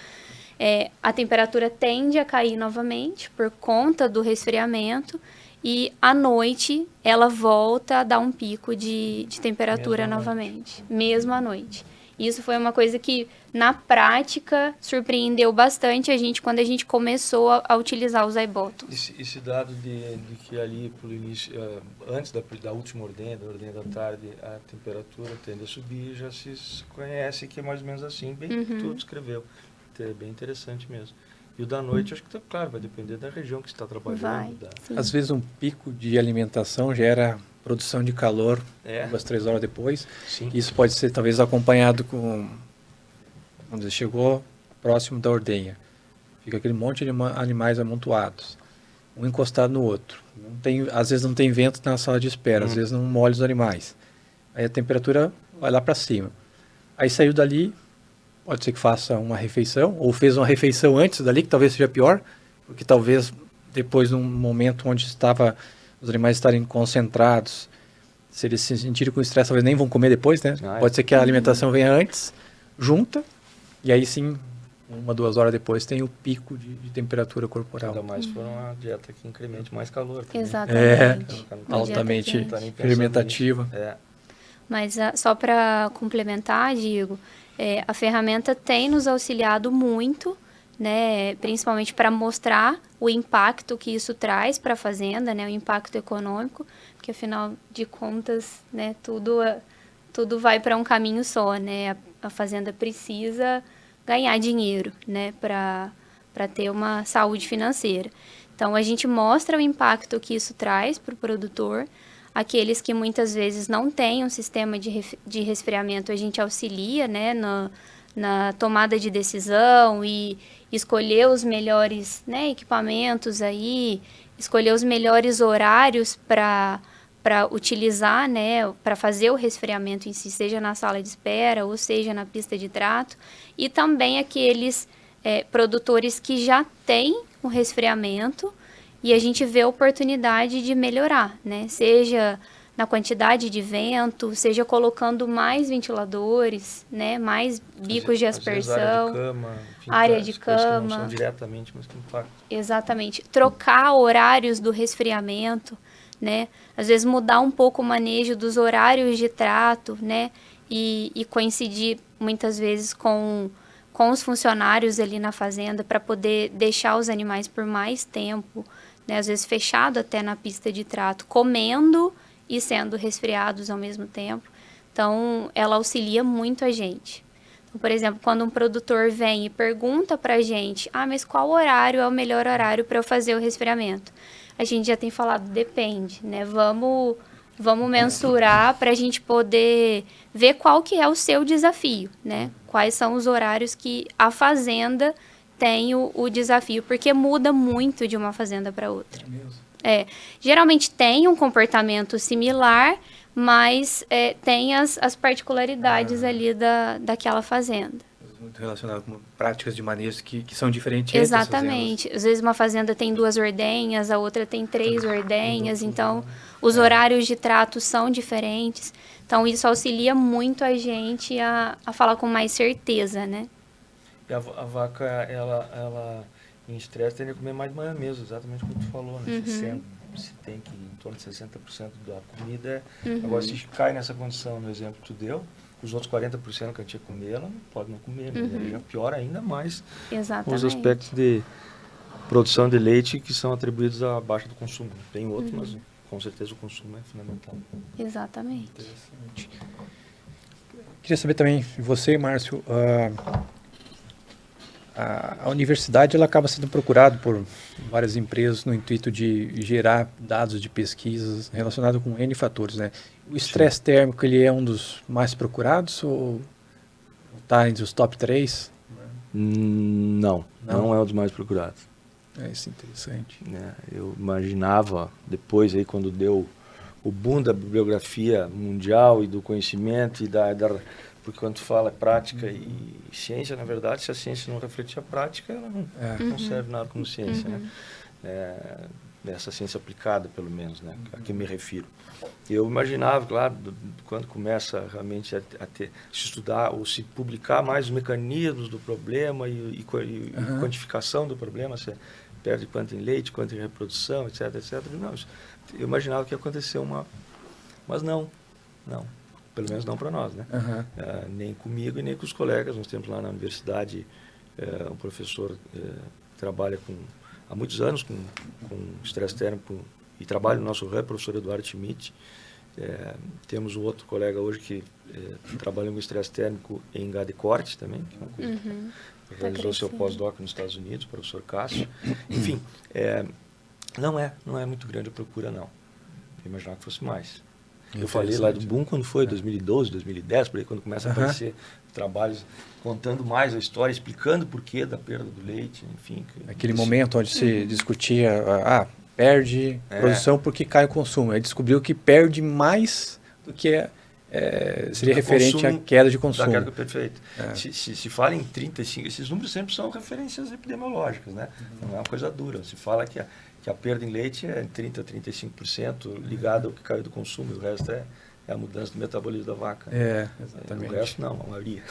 a temperatura tende a cair novamente por conta do resfriamento. E à noite, ela volta a dar um pico de temperatura novamente, mesmo à noite. Isso foi uma coisa que, na prática, surpreendeu bastante a gente quando a gente começou a utilizar os iBottoms. Esse dado de que ali, pelo início, antes da última ordenha, da ordenha da tarde, a temperatura tende a subir, já se conhece que é mais ou menos assim, bem que tu descreveu. É bem interessante mesmo. E o da noite, acho que, claro, vai depender da região que você está trabalhando. Às vezes um pico de alimentação gera produção de calor 2, 3 horas depois. Sim. Isso pode ser talvez acompanhado com... Quando você chegou, próximo da ordenha. Fica aquele monte de animais amontoados, um encostado no outro. Às vezes não tem vento na sala de espera, às vezes não molha os animais. Aí a temperatura vai lá para cima. Aí saiu dali, pode ser que faça uma refeição, ou fez uma refeição antes dali, que talvez seja pior, porque talvez depois, num momento onde os animais estarem concentrados, se eles se sentirem com estresse, talvez nem vão comer depois, né? Pode ser que a alimentação venha antes, junta, e aí sim, 1, 2 horas depois, tem o pico de temperatura corporal. Ainda mais for uma dieta que incremente mais calor. Também. Exatamente. Altamente fermentativa. Mas só para complementar, Diego, a ferramenta tem nos auxiliado muito, né, principalmente para mostrar o impacto que isso traz para a fazenda, né, o impacto econômico, porque afinal de contas, né, tudo vai para um caminho só, né, a fazenda precisa ganhar dinheiro, né, para ter uma saúde financeira. Então, a gente mostra o impacto que isso traz para o produtor. Aqueles que muitas vezes não têm um sistema de resfriamento, a gente auxilia, né, na tomada de decisão e escolher os melhores, né, equipamentos aí, escolher os melhores horários para utilizar, né, para fazer o resfriamento em si, seja na sala de espera ou seja na pista de trato. E também aqueles produtores que já têm um resfriamento e a gente vê a oportunidade de melhorar, né? Seja na quantidade de vento, seja colocando mais ventiladores, né? Mais bicos de aspersão, área de cama. Não são diretamente, mas que impactam. Exatamente. Trocar horários do resfriamento, né? Às vezes mudar um pouco o manejo dos horários de trato, né? E coincidir muitas vezes com os funcionários ali na fazenda para poder deixar os animais por mais tempo, né, às vezes fechado até na pista de trato, comendo e sendo resfriados ao mesmo tempo. Então, ela auxilia muito a gente. Então, por exemplo, quando um produtor vem e pergunta para a gente, mas qual horário é o melhor horário para eu fazer o resfriamento? A gente já tem falado, depende, né? Vamos mensurar para a gente poder ver qual que é o seu desafio, né? Quais são os horários que a fazenda tem o desafio, porque muda muito de uma fazenda para outra. Geralmente tem um comportamento similar, mas tem as particularidades ali daquela fazenda. Muito relacionado com práticas de manejo que são diferentes. Exatamente. Às vezes uma fazenda tem 2 ordenhas, a outra tem 3 ordenhas, então os horários de trato são diferentes. Então isso auxilia muito a gente a falar com mais certeza, né? E a vaca, ela em estresse tende a comer mais de manhã mesmo, exatamente como tu falou, né? Se tem que em torno de 60% da comida. Agora, se cai nessa condição, no exemplo que tu deu, os outros 40% que a gente ia comer, ela pode não comer, né? Aí já piora ainda mais os aspectos de produção de leite que são atribuídos à baixa do consumo. Tem outros, mas com certeza o consumo é fundamental. Exatamente. Interessante. Queria saber também, você, Márcio, a universidade ela acaba sendo procurada por várias empresas no intuito de gerar dados de pesquisas relacionados com N fatores, né? O estresse térmico, ele é um dos mais procurados ou está entre os top 3? Não é um dos mais procurados. Isso é interessante. Eu imaginava, depois, aí, quando deu o boom da bibliografia mundial e do conhecimento, porque quando tu fala prática e ciência, na verdade, se a ciência não refletir a prática, ela não serve nada como ciência, né? Essa ciência aplicada, pelo menos, né? A que me refiro. Eu imaginava, claro, quando começa realmente a se estudar ou se publicar mais os mecanismos do problema e quantificação do problema, se perde quanto em leite, quanto em reprodução, etc. Não, eu imaginava que ia acontecer mas não. Pelo menos não para nós, né? Nem comigo e nem com os colegas. Nós temos lá na universidade um professor que trabalha há muitos anos com estresse térmico e trabalha no nosso ramo, o professor Eduardo Schmidt. Temos um outro colega hoje que trabalha com estresse térmico em gado de corte também, que é uma coisa que realizou seu pós-doc nos Estados Unidos, o professor Cássio. Enfim, não é muito grande a procura, não. Eu imaginava que fosse mais. Eu falei lá do boom quando foi, 2012, 2010, por aí, quando começa a aparecer trabalhos contando mais a história, explicando o porquê da perda do leite, enfim. Aquele momento onde se discutia, perde produção porque cai o consumo. Aí descobriu que perde mais do que seria referente à queda de consumo. Da queda, perfeito. Se fala em 35, esses números sempre são referências epidemiológicas, né? Não é uma coisa dura. Se fala que a perda em leite é 30% a 35% ligada ao que caiu do consumo, e o resto é a mudança do metabolismo da vaca. Exatamente. O resto não, a maioria.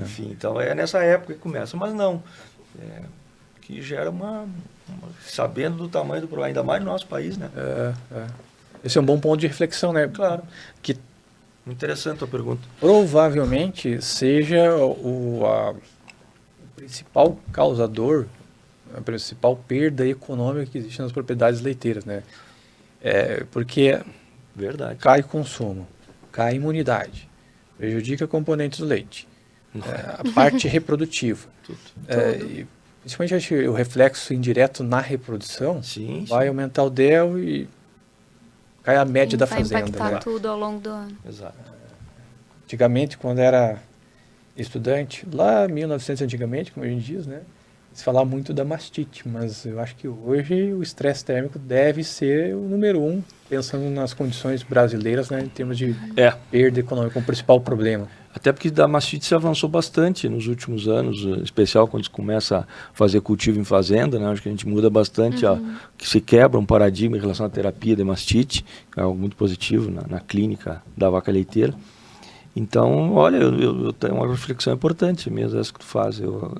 Enfim, então é nessa época que começa, mas não. Que gera sabendo do tamanho do problema, ainda mais no nosso país, né? Esse é um bom ponto de reflexão, né? Claro. Que interessante a tua pergunta. Provavelmente seja o principal causador, a principal perda econômica que existe nas propriedades leiteiras, né? Porque verdade, cai o consumo, cai a imunidade, prejudica componentes do leite, a parte reprodutiva. Tudo. E, principalmente o reflexo indireto na reprodução vai aumentar o DEL e cai a média da fazenda. Vai impactar tudo ao longo do ano. Exato. Antigamente, quando era estudante, lá 1900 antigamente, como a gente diz, né? Se falava muito da mastite, mas eu acho que hoje o estresse térmico deve ser o número 1, pensando nas condições brasileiras, né, em termos de perda econômica, como principal problema. Até porque da mastite se avançou bastante nos últimos anos, em especial quando se começa a fazer cultivo em fazenda, né? Acho que a gente muda bastante, que se quebra um paradigma em relação à terapia de mastite, que é algo muito positivo na clínica da vaca leiteira. Então, olha, eu tenho uma reflexão importante mesmo, essa que tu faz. Eu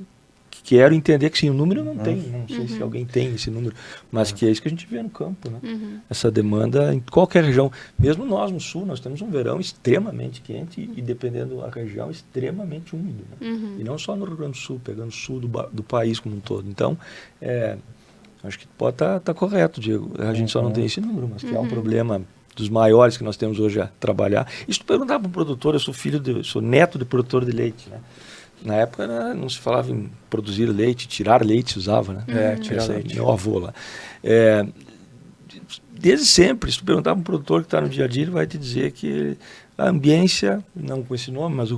quero entender que sim, o número não tem, não sei se alguém tem esse número, mas que é isso que a gente vê no campo, né? Essa demanda em qualquer região, mesmo nós no sul, nós temos um verão extremamente quente e dependendo da região, extremamente úmido, né? E não só no Rio Grande do Sul, pegando o sul do país como um todo. Então, acho que pode estar correto, Diego. A gente só não tem esse número, mas que é um problema dos maiores que nós temos hoje a trabalhar. E se tu perguntar para um produtor, eu sou neto de produtor de leite, né? Na época não se falava em produzir leite, tirar leite se usava, né? Tirar leite. Meu avô lá. Desde sempre, se tu perguntar para um produtor que está no dia a dia, ele vai te dizer que a ambiência, não com esse nome, mas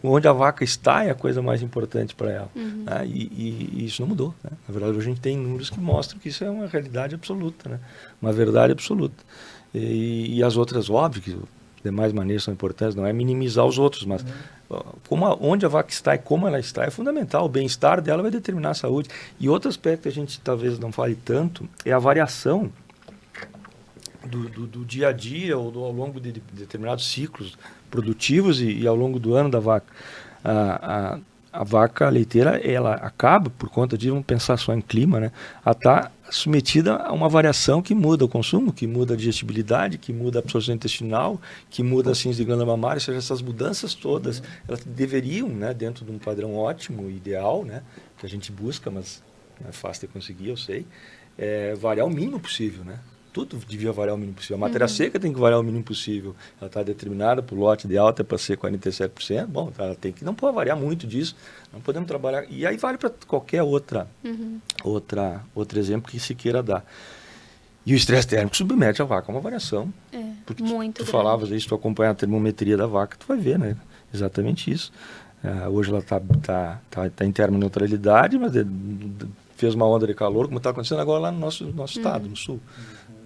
onde a vaca está é a coisa mais importante para ela. Né? E isso não mudou. Né? Na verdade, hoje a gente tem números que mostram que isso é uma realidade absoluta, né? Uma verdade absoluta. E as outras, óbvio que demais maneiras são importantes, não é minimizar os outros, mas onde a vaca está e como ela está é fundamental. O bem-estar dela vai determinar a saúde. E outro aspecto que a gente talvez não fale tanto é a variação do dia a dia ou ao longo de determinados ciclos produtivos e ao longo do ano da vaca. A vaca leiteira, ela acaba, por conta disso, vamos pensar só em clima, né? Ela está submetida a uma variação que muda o consumo, que muda a digestibilidade, que muda a absorção intestinal, que muda a síntese de glândula mamária, ou seja, essas mudanças todas, elas deveriam, né, dentro de um padrão ótimo, ideal, né, que a gente busca, mas não é fácil de conseguir, eu sei, variar o mínimo possível, né? Tudo devia variar o mínimo possível. A matéria seca tem que variar o mínimo possível. Ela está determinada por lote de alta para ser 47%. Bom, ela não pode variar muito disso. Não podemos trabalhar. E aí vale para qualquer outro exemplo que se queira dar. E o estresse térmico submete a vaca a uma variação. Porque tu falavas aí, se tu acompanhar a termometria da vaca, tu vai ver, né? Exatamente isso. Hoje ela está em termoneutralidade, mas fez uma onda de calor, como está acontecendo agora lá no nosso estado, no sul.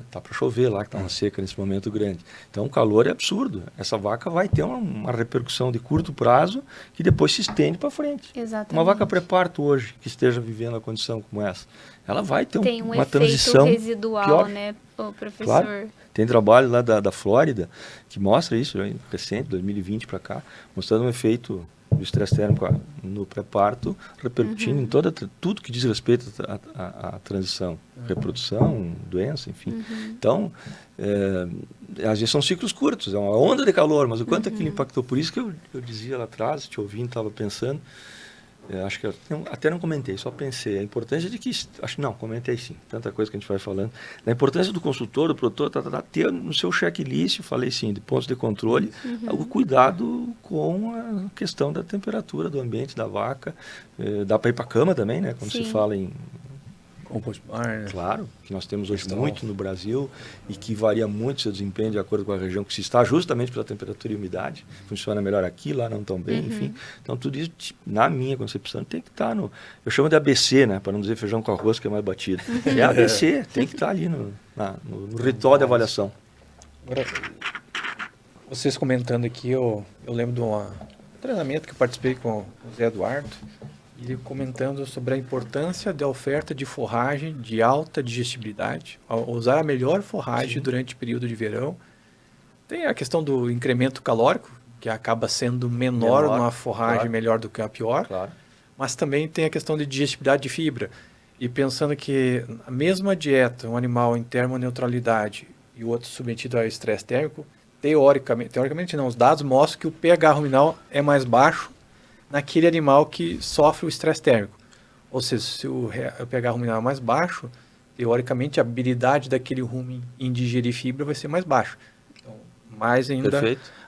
Está para chover lá, que está uma seca nesse momento grande. Então o calor é absurdo. Essa vaca vai ter uma repercussão de curto prazo que depois se estende para frente. Exatamente. Uma vaca pré-parto hoje, que esteja vivendo uma condição como essa, ela vai ter uma efeito transição residual, pior. Né, professor? Claro. Tem trabalho lá da Flórida que mostra isso, recente, 2020 para cá, mostrando um efeito do estresse térmico no pré-parto, repercutindo em tudo que diz respeito à transição, reprodução, doença, enfim. Então, às vezes são ciclos curtos, é uma onda de calor, mas o quanto aquilo impactou. Por isso que eu dizia lá atrás, te ouvindo, estava pensando, acho que eu até não comentei, só pensei, a importância de que, comentei sim, tanta coisa que a gente vai falando, da importância do consultor, do produtor, ter no seu checklist, falei sim, de pontos de controle, o cuidado com a questão da temperatura do ambiente da vaca, dá para ir para a cama também, né, quando se fala em Compost Barn, né? Claro, que nós temos hoje muito no Brasil e que varia muito seu desempenho de acordo com a região que se está, justamente pela temperatura e umidade. Funciona melhor aqui, lá não tão bem, enfim. Então, tudo isso, na minha concepção, tem que estar no... Eu chamo de ABC, né? Para não dizer feijão com arroz, que é mais batido. É ABC, tem que estar ali no ritual de avaliação. Agora, vocês comentando aqui, eu lembro de um treinamento que eu participei com o Zé Eduardo, ele comentando sobre a importância da oferta de forragem de alta digestibilidade, usar a melhor forragem durante o período de verão. Tem a questão do incremento calórico, que acaba sendo menor numa forragem melhor do que a pior, mas também tem a questão de digestibilidade de fibra. E pensando que a mesma dieta, um animal em termoneutralidade e o outro submetido a estresse térmico, teoricamente não, os dados mostram que o pH ruminal é mais baixo naquele animal que sofre o estresse térmico. Ou seja, se o pH ruminal é mais baixo, teoricamente a habilidade daquele rumen em digerir fibra vai ser mais baixa. Então, mais ainda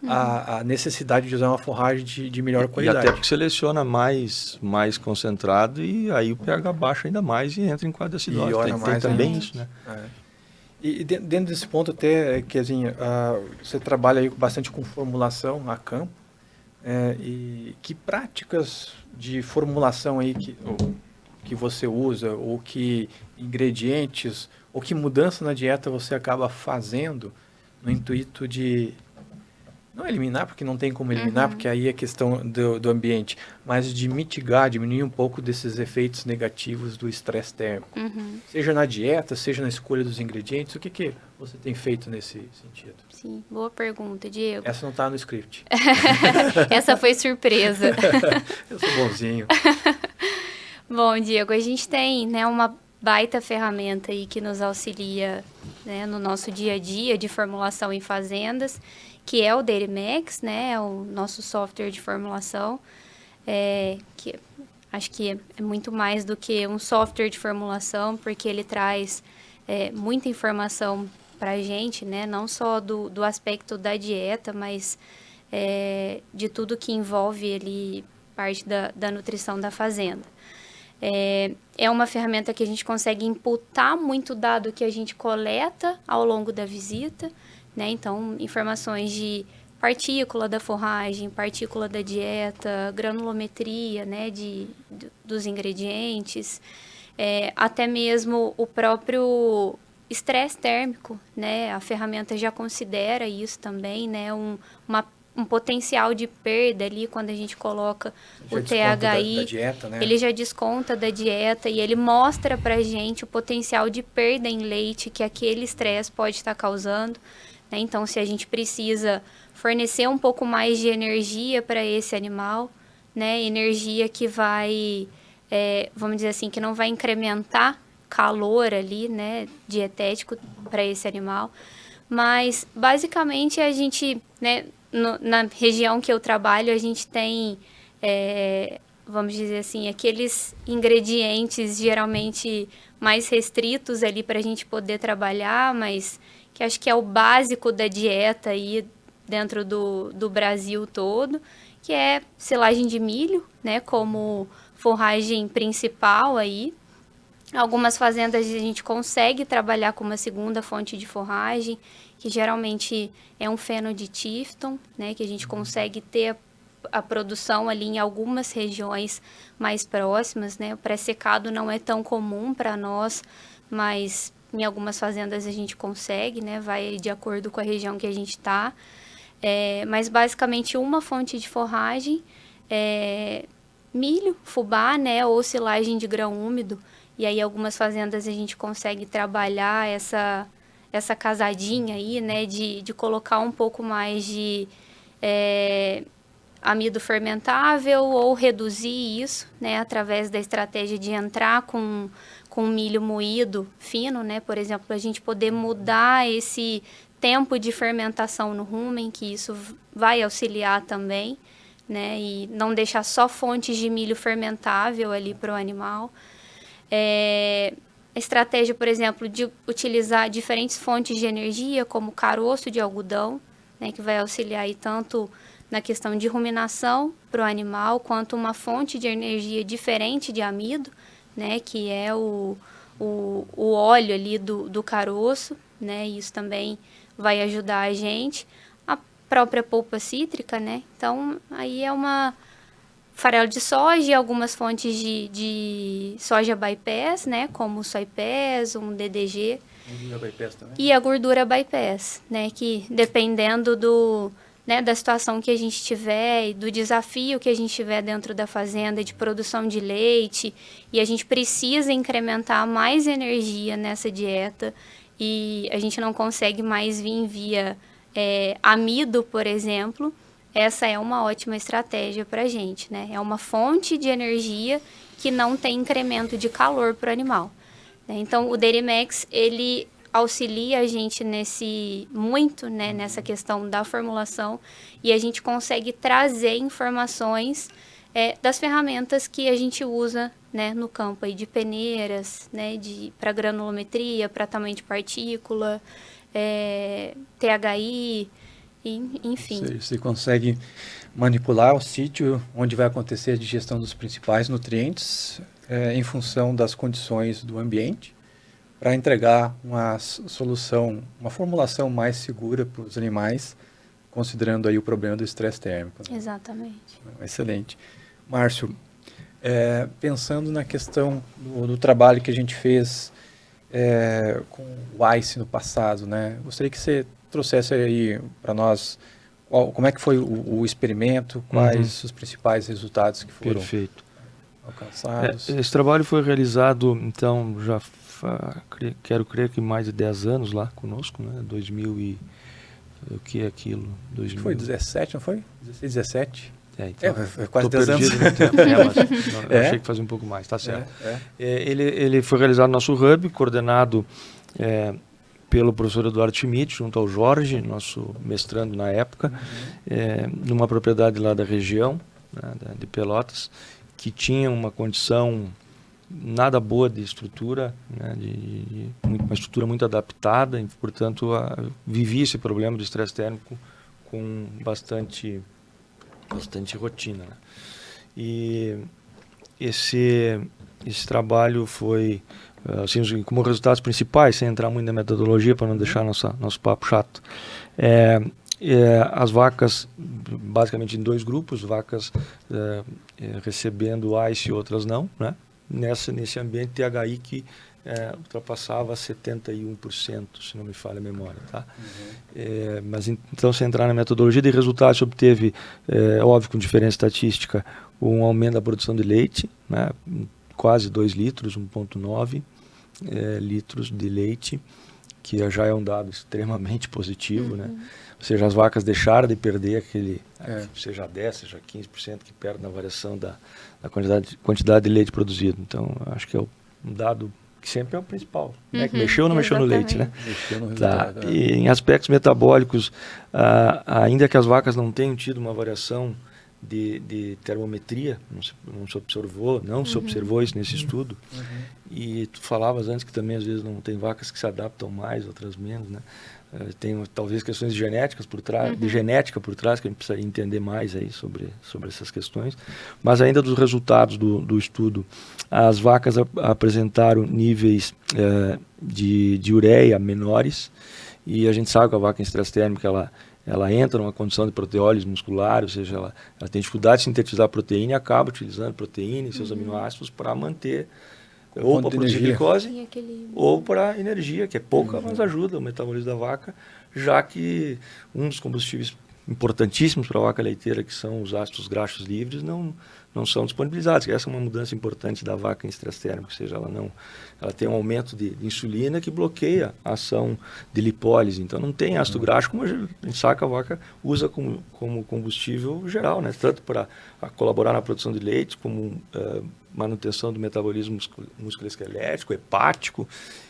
a necessidade de usar uma forragem de melhor qualidade. E até porque seleciona mais concentrado e aí o pH baixa ainda mais e entra em quadro de acidose. Tem também isso, né? E dentro desse ponto até, que assim, você trabalha aí bastante com formulação a campo, e que práticas de formulação aí que você usa, ou que ingredientes, ou que mudança na dieta você acaba fazendo no intuito de não eliminar, porque não tem como eliminar, porque aí é questão do ambiente, mas de mitigar, diminuir um pouco desses efeitos negativos do estresse térmico. Seja na dieta, seja na escolha dos ingredientes, o que você tem feito nesse sentido? Sim, boa pergunta, Diego. Essa não está no script. Essa foi surpresa. Eu sou bonzinho. Bom, Diego, a gente tem, né, uma baita ferramenta aí que nos auxilia, né, no nosso dia a dia de formulação em fazendas, que é o Dairymax, né, o nosso software de formulação, que acho que é muito mais do que um software de formulação, porque ele traz muita informação para a gente, né, não só do aspecto da dieta, mas de tudo que envolve ali parte da nutrição da fazenda. É uma ferramenta que a gente consegue imputar muito dado que a gente coleta ao longo da visita, né? Então, informações de partícula da forragem, partícula da dieta, granulometria, né, dos ingredientes, até mesmo o próprio estresse térmico, né? A ferramenta já considera isso também, né? Um potencial de perda ali quando a gente coloca o THI, da dieta, né? Ele já desconta da dieta e ele mostra pra gente o potencial de perda em leite que aquele estresse pode estar causando, né? Então, se a gente precisa fornecer um pouco mais de energia para esse animal, né? Energia que vai, vamos dizer assim, que não vai incrementar calor ali, né? Dietético para esse animal. Mas, basicamente, a gente, né? Na região que eu trabalho, a gente tem, vamos dizer assim, aqueles ingredientes geralmente mais restritos ali para a gente poder trabalhar, mas que acho que é o básico da dieta aí dentro do Brasil todo, que é silagem de milho, né, como forragem principal aí. Algumas fazendas a gente consegue trabalhar com uma segunda fonte de forragem, que geralmente é um feno de Tifton, né, que a gente consegue ter a produção ali em algumas regiões mais próximas, né. O pré-secado não é tão comum para nós, mas em algumas fazendas a gente consegue, né, vai de acordo com a região que a gente está. Mas basicamente uma fonte de forragem, milho, fubá, né, ou silagem de grão úmido. E aí algumas fazendas a gente consegue trabalhar essa casadinha aí, né, de colocar um pouco mais de amido fermentável ou reduzir isso, né, através da estratégia de entrar com milho moído fino, né, por exemplo, a gente poder mudar esse tempo de fermentação no rumen, que isso vai auxiliar também, né, e não deixar só fontes de milho fermentável ali para o animal. A estratégia, por exemplo, de utilizar diferentes fontes de energia, como caroço de algodão, né, que vai auxiliar aí tanto na questão de ruminação para o animal, quanto uma fonte de energia diferente de amido, né, que é o o óleo ali do caroço, né? Isso também vai ajudar a gente. A própria polpa cítrica, né? Então, aí é uma farelo de soja e algumas fontes de soja bypass, né? Como o soypass, um DDG. Gordura bypass também? E a gordura bypass, né? Que dependendo da situação que a gente tiver e do desafio que a gente tiver dentro da fazenda de produção de leite, e a gente precisa incrementar mais energia nessa dieta e a gente não consegue mais vir via amido, por exemplo, essa é uma ótima estratégia para a gente, né? É uma fonte de energia que não tem incremento de calor para o animal. Então, o Dairy Max, ele auxilia a gente nessa questão da formulação, e a gente consegue trazer informações das ferramentas que a gente usa, né, no campo aí de peneiras, né, para granulometria, para tamanho de partícula, THI, enfim. Você consegue manipular o sítio onde vai acontecer a digestão dos principais nutrientes em função das condições do ambiente, para entregar uma solução, uma formulação mais segura para os animais, considerando aí o problema do estresse térmico. Né? Exatamente. Excelente. Márcio, pensando na questão do trabalho que a gente fez com o ICE no passado, né? Gostaria que você trouxesse aí para nós como é que foi o experimento, quais os principais resultados que foram alcançados. Esse trabalho foi realizado, então, já quero crer que mais de 10 anos lá conosco, né? 2000 e... o que é aquilo? 2000... Foi 17, não foi? 16, 17? Então, foi quase 10 anos. No tempo, mas eu achei que fazia um pouco mais, tá certo. Ele foi realizado no nosso hub, coordenado pelo professor Eduardo Schmidt, junto ao Jorge, nosso mestrando na época, numa propriedade lá da região, né, de Pelotas, que tinha uma condição nada boa de estrutura, né, uma estrutura muito adaptada, e, portanto, vivia esse problema do estresse térmico com bastante rotina. Né? E esse trabalho foi, assim, como resultados principais, sem entrar muito na metodologia para não deixar nosso papo chato, as vacas, basicamente em 2 grupos, vacas recebendo ICE e outras não, né? Nesse ambiente THI que ultrapassava 71%, se não me falha a memória. Tá? Mas então, se entrar na metodologia de resultados, se obteve, óbvio, com diferença estatística, um aumento da produção de leite, né? Quase 2 litros, 1,9 litros de leite, que já é um dado extremamente positivo, né? Ou seja, as vacas deixaram de perder aquele, seja 10%, seja 15% que perde na variação da quantidade de leite produzido. Então, acho que é um dado que sempre é o principal, né? Que mexeu ou não mexeu no leite, né? Mexeu no resultado. E em aspectos metabólicos, ainda que as vacas não tenham tido uma variação de termometria, não se observou isso nesse estudo. E tu falavas antes que também às vezes não tem vacas que se adaptam mais, outras menos, né? Tem talvez questões genéticas por trás, de genética por trás, que a gente precisa entender mais aí sobre essas questões. Mas ainda dos resultados do estudo, as vacas apresentaram níveis de ureia menores, e a gente sabe que a vaca em estresse térmico ela entra numa condição de proteólise muscular, ou seja, ela tem dificuldade de sintetizar proteína e acaba utilizando proteína e seus aminoácidos para manter, ou para produzir glicose, ou para energia, que é pouca, mas ajuda o metabolismo da vaca, já que um dos combustíveis importantíssimos para a vaca leiteira, que são os ácidos graxos livres, não são disponibilizados. Essa é uma mudança importante da vaca em estresse térmico, ou seja, ela tem um aumento de insulina que bloqueia a ação de lipólise. Então não tem ácido graxo, como a gente sabe que a vaca usa como combustível geral, né? Tanto para colaborar na produção de leite, como manutenção do metabolismo musculoesquelético, hepático,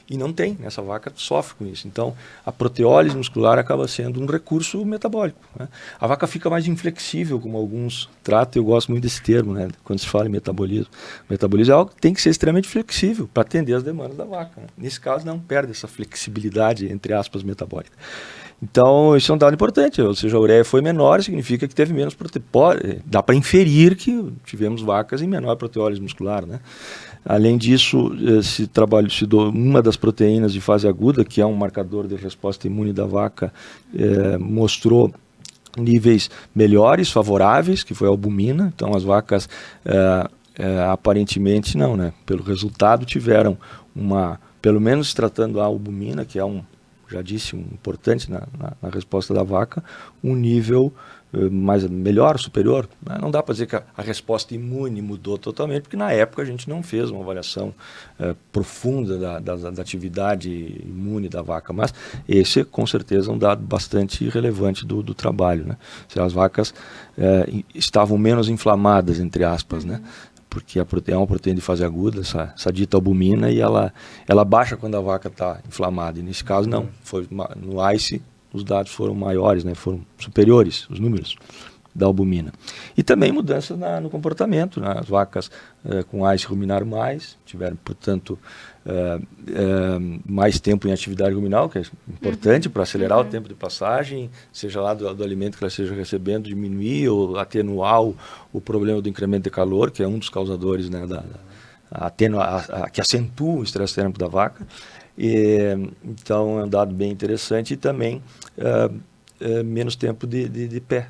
e não tem. Essa vaca sofre com isso. Então, a proteólise muscular acaba sendo um recurso metabólico. Né? A vaca fica mais inflexível, como alguns tratam, eu gosto muito desse termo, né? Quando se fala em metabolismo. O metabolismo é algo que tem que ser extremamente flexível para atender as demandas da vaca. Né? Nesse caso, não perde essa flexibilidade, entre aspas, metabólica. Então, isso é um dado importante, ou seja, a ureia foi menor, significa que teve menos proteína. Dá para inferir que tivemos vacas em menor proteólise muscular, né? Além disso, uma das proteínas de fase aguda, que é um marcador de resposta imune da vaca, mostrou níveis melhores, favoráveis, que foi a albumina. Então, as vacas, aparentemente não, né? Pelo resultado, tiveram pelo menos se tratando a albumina, que é já disse, importante na resposta da vaca, um nível melhor, superior. Né? Não dá para dizer que a resposta imune mudou totalmente, porque na época a gente não fez uma avaliação profunda da atividade imune da vaca, mas esse com certeza é um dado bastante relevante do trabalho. Né? Se as vacas estavam menos inflamadas, entre aspas, né? Porque é uma proteína de fase aguda, essa dita albumina, e ela baixa quando a vaca está inflamada. E nesse caso, não. No ICE, os dados foram maiores, né? Foram superiores, os números da albumina. E também mudanças no comportamento. Né? As vacas com ICE ruminaram mais, tiveram, portanto, mais tempo em atividade ruminal, que é importante para acelerar o tempo de passagem, seja lá do alimento que ela esteja recebendo, diminuir ou atenuar o problema do incremento de calor, que é um dos causadores, né, que acentua o estresse térmico da vaca. Então é um dado bem interessante. E também menos tempo de pé,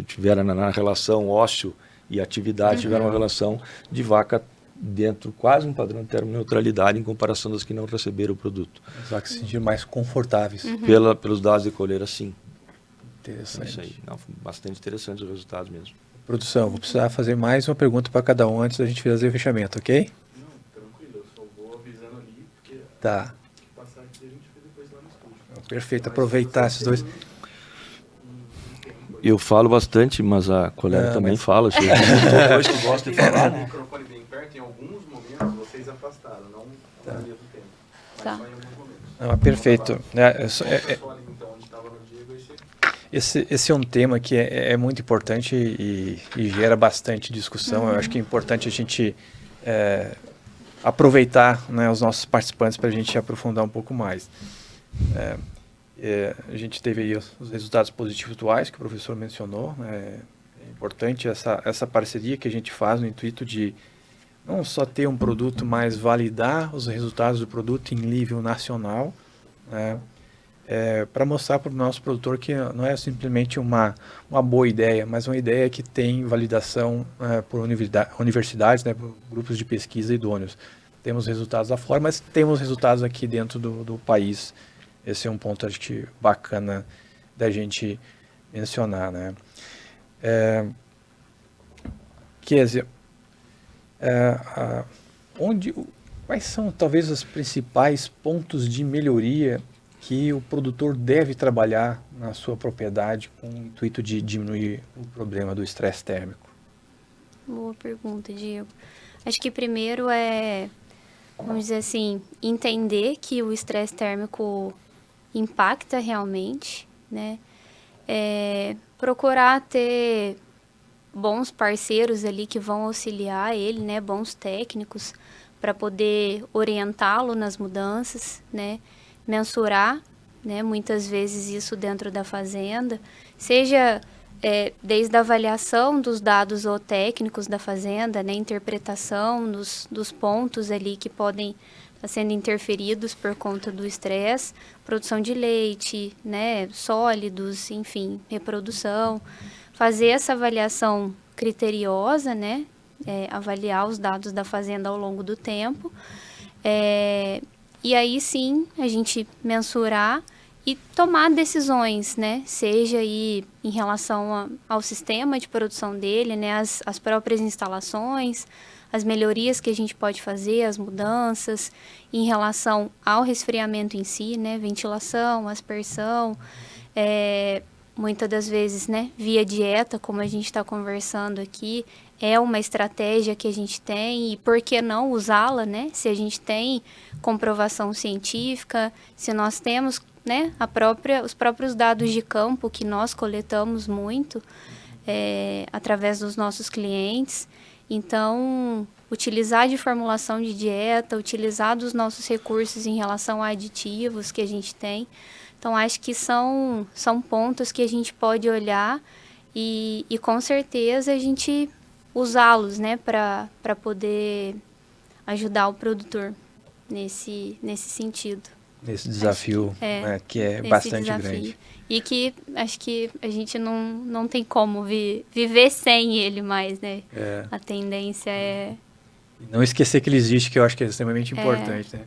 tiveram na relação ósseo e atividade, tiveram uma relação de vaca dentro, quase um padrão de termoneutralidade em comparação das que não receberam o produto. As vacas se sentiram mais confortáveis. Pelos dados de coleira, sim. Interessante. Isso aí. Não, bastante interessantes os resultados mesmo. Produção, vou precisar fazer mais uma pergunta para cada um antes da gente fazer o fechamento, ok? Não, tranquilo, eu só vou avisando ali, porque tá. Passar aqui a gente vê depois lá no estúdio. Perfeito, aproveitar esses dois. Eu falo bastante, mas a colega também fala. Dois que gostam de falar, O microfone bem perto, em alguns momentos vocês afastaram, não na maioria do tempo, mas só em alguns momentos. Perfeito. Então, onde estava no Diego, esse é um tema que é muito importante e gera bastante discussão. Eu acho que é importante a gente aproveitar, né, os nossos participantes para a gente aprofundar um pouco mais. A gente teve aí os resultados positivos atuais que o professor mencionou. É importante essa parceria que a gente faz no intuito de não só ter um produto, mas validar os resultados do produto em nível nacional, né, para mostrar para o nosso produtor que não é simplesmente uma boa ideia, mas uma ideia que tem validação por universidades, né, por grupos de pesquisa idôneos. Temos resultados lá fora, mas temos resultados aqui dentro do país. Esse é um ponto, acho que, bacana da gente mencionar, né? Quer dizer, quais são, talvez, os principais pontos de melhoria que o produtor deve trabalhar na sua propriedade com o intuito de diminuir o problema do estresse térmico? Boa pergunta, Diego. Acho que primeiro vamos dizer assim, entender que o estresse térmico impacta realmente, né? Procurar ter bons parceiros ali que vão auxiliar ele, né? Bons técnicos para poder orientá-lo nas mudanças, né? Mensurar, né? Muitas vezes isso dentro da fazenda, seja desde a avaliação dos dados zootécnicos da fazenda, né? Interpretação dos pontos ali que podem sendo interferidos por conta do estresse, produção de leite, né, sólidos, enfim, reprodução. Fazer essa avaliação criteriosa, né, avaliar os dados da fazenda ao longo do tempo. E aí sim, a gente mensurar e tomar decisões, né, seja aí em relação ao sistema de produção dele, né, as próprias instalações, as melhorias que a gente pode fazer, as mudanças em relação ao resfriamento em si, né, ventilação, aspersão, muitas das vezes, né, via dieta, como a gente está conversando aqui, é uma estratégia que a gente tem e por que não usá-la, né, se a gente tem comprovação científica, se nós temos, né, os próprios dados de campo que nós coletamos muito através dos nossos clientes. Então, utilizar de formulação de dieta, utilizar dos nossos recursos em relação a aditivos que a gente tem, Então, acho que são pontos que a gente pode olhar e com certeza a gente usá-los, né, para poder ajudar o produtor nesse sentido. Nesse desafio que é nesse bastante desafio. grande. E que acho que a gente não tem como viver sem ele mais, né? A tendência é... Não esquecer que ele existe, que eu acho que é extremamente importante, né?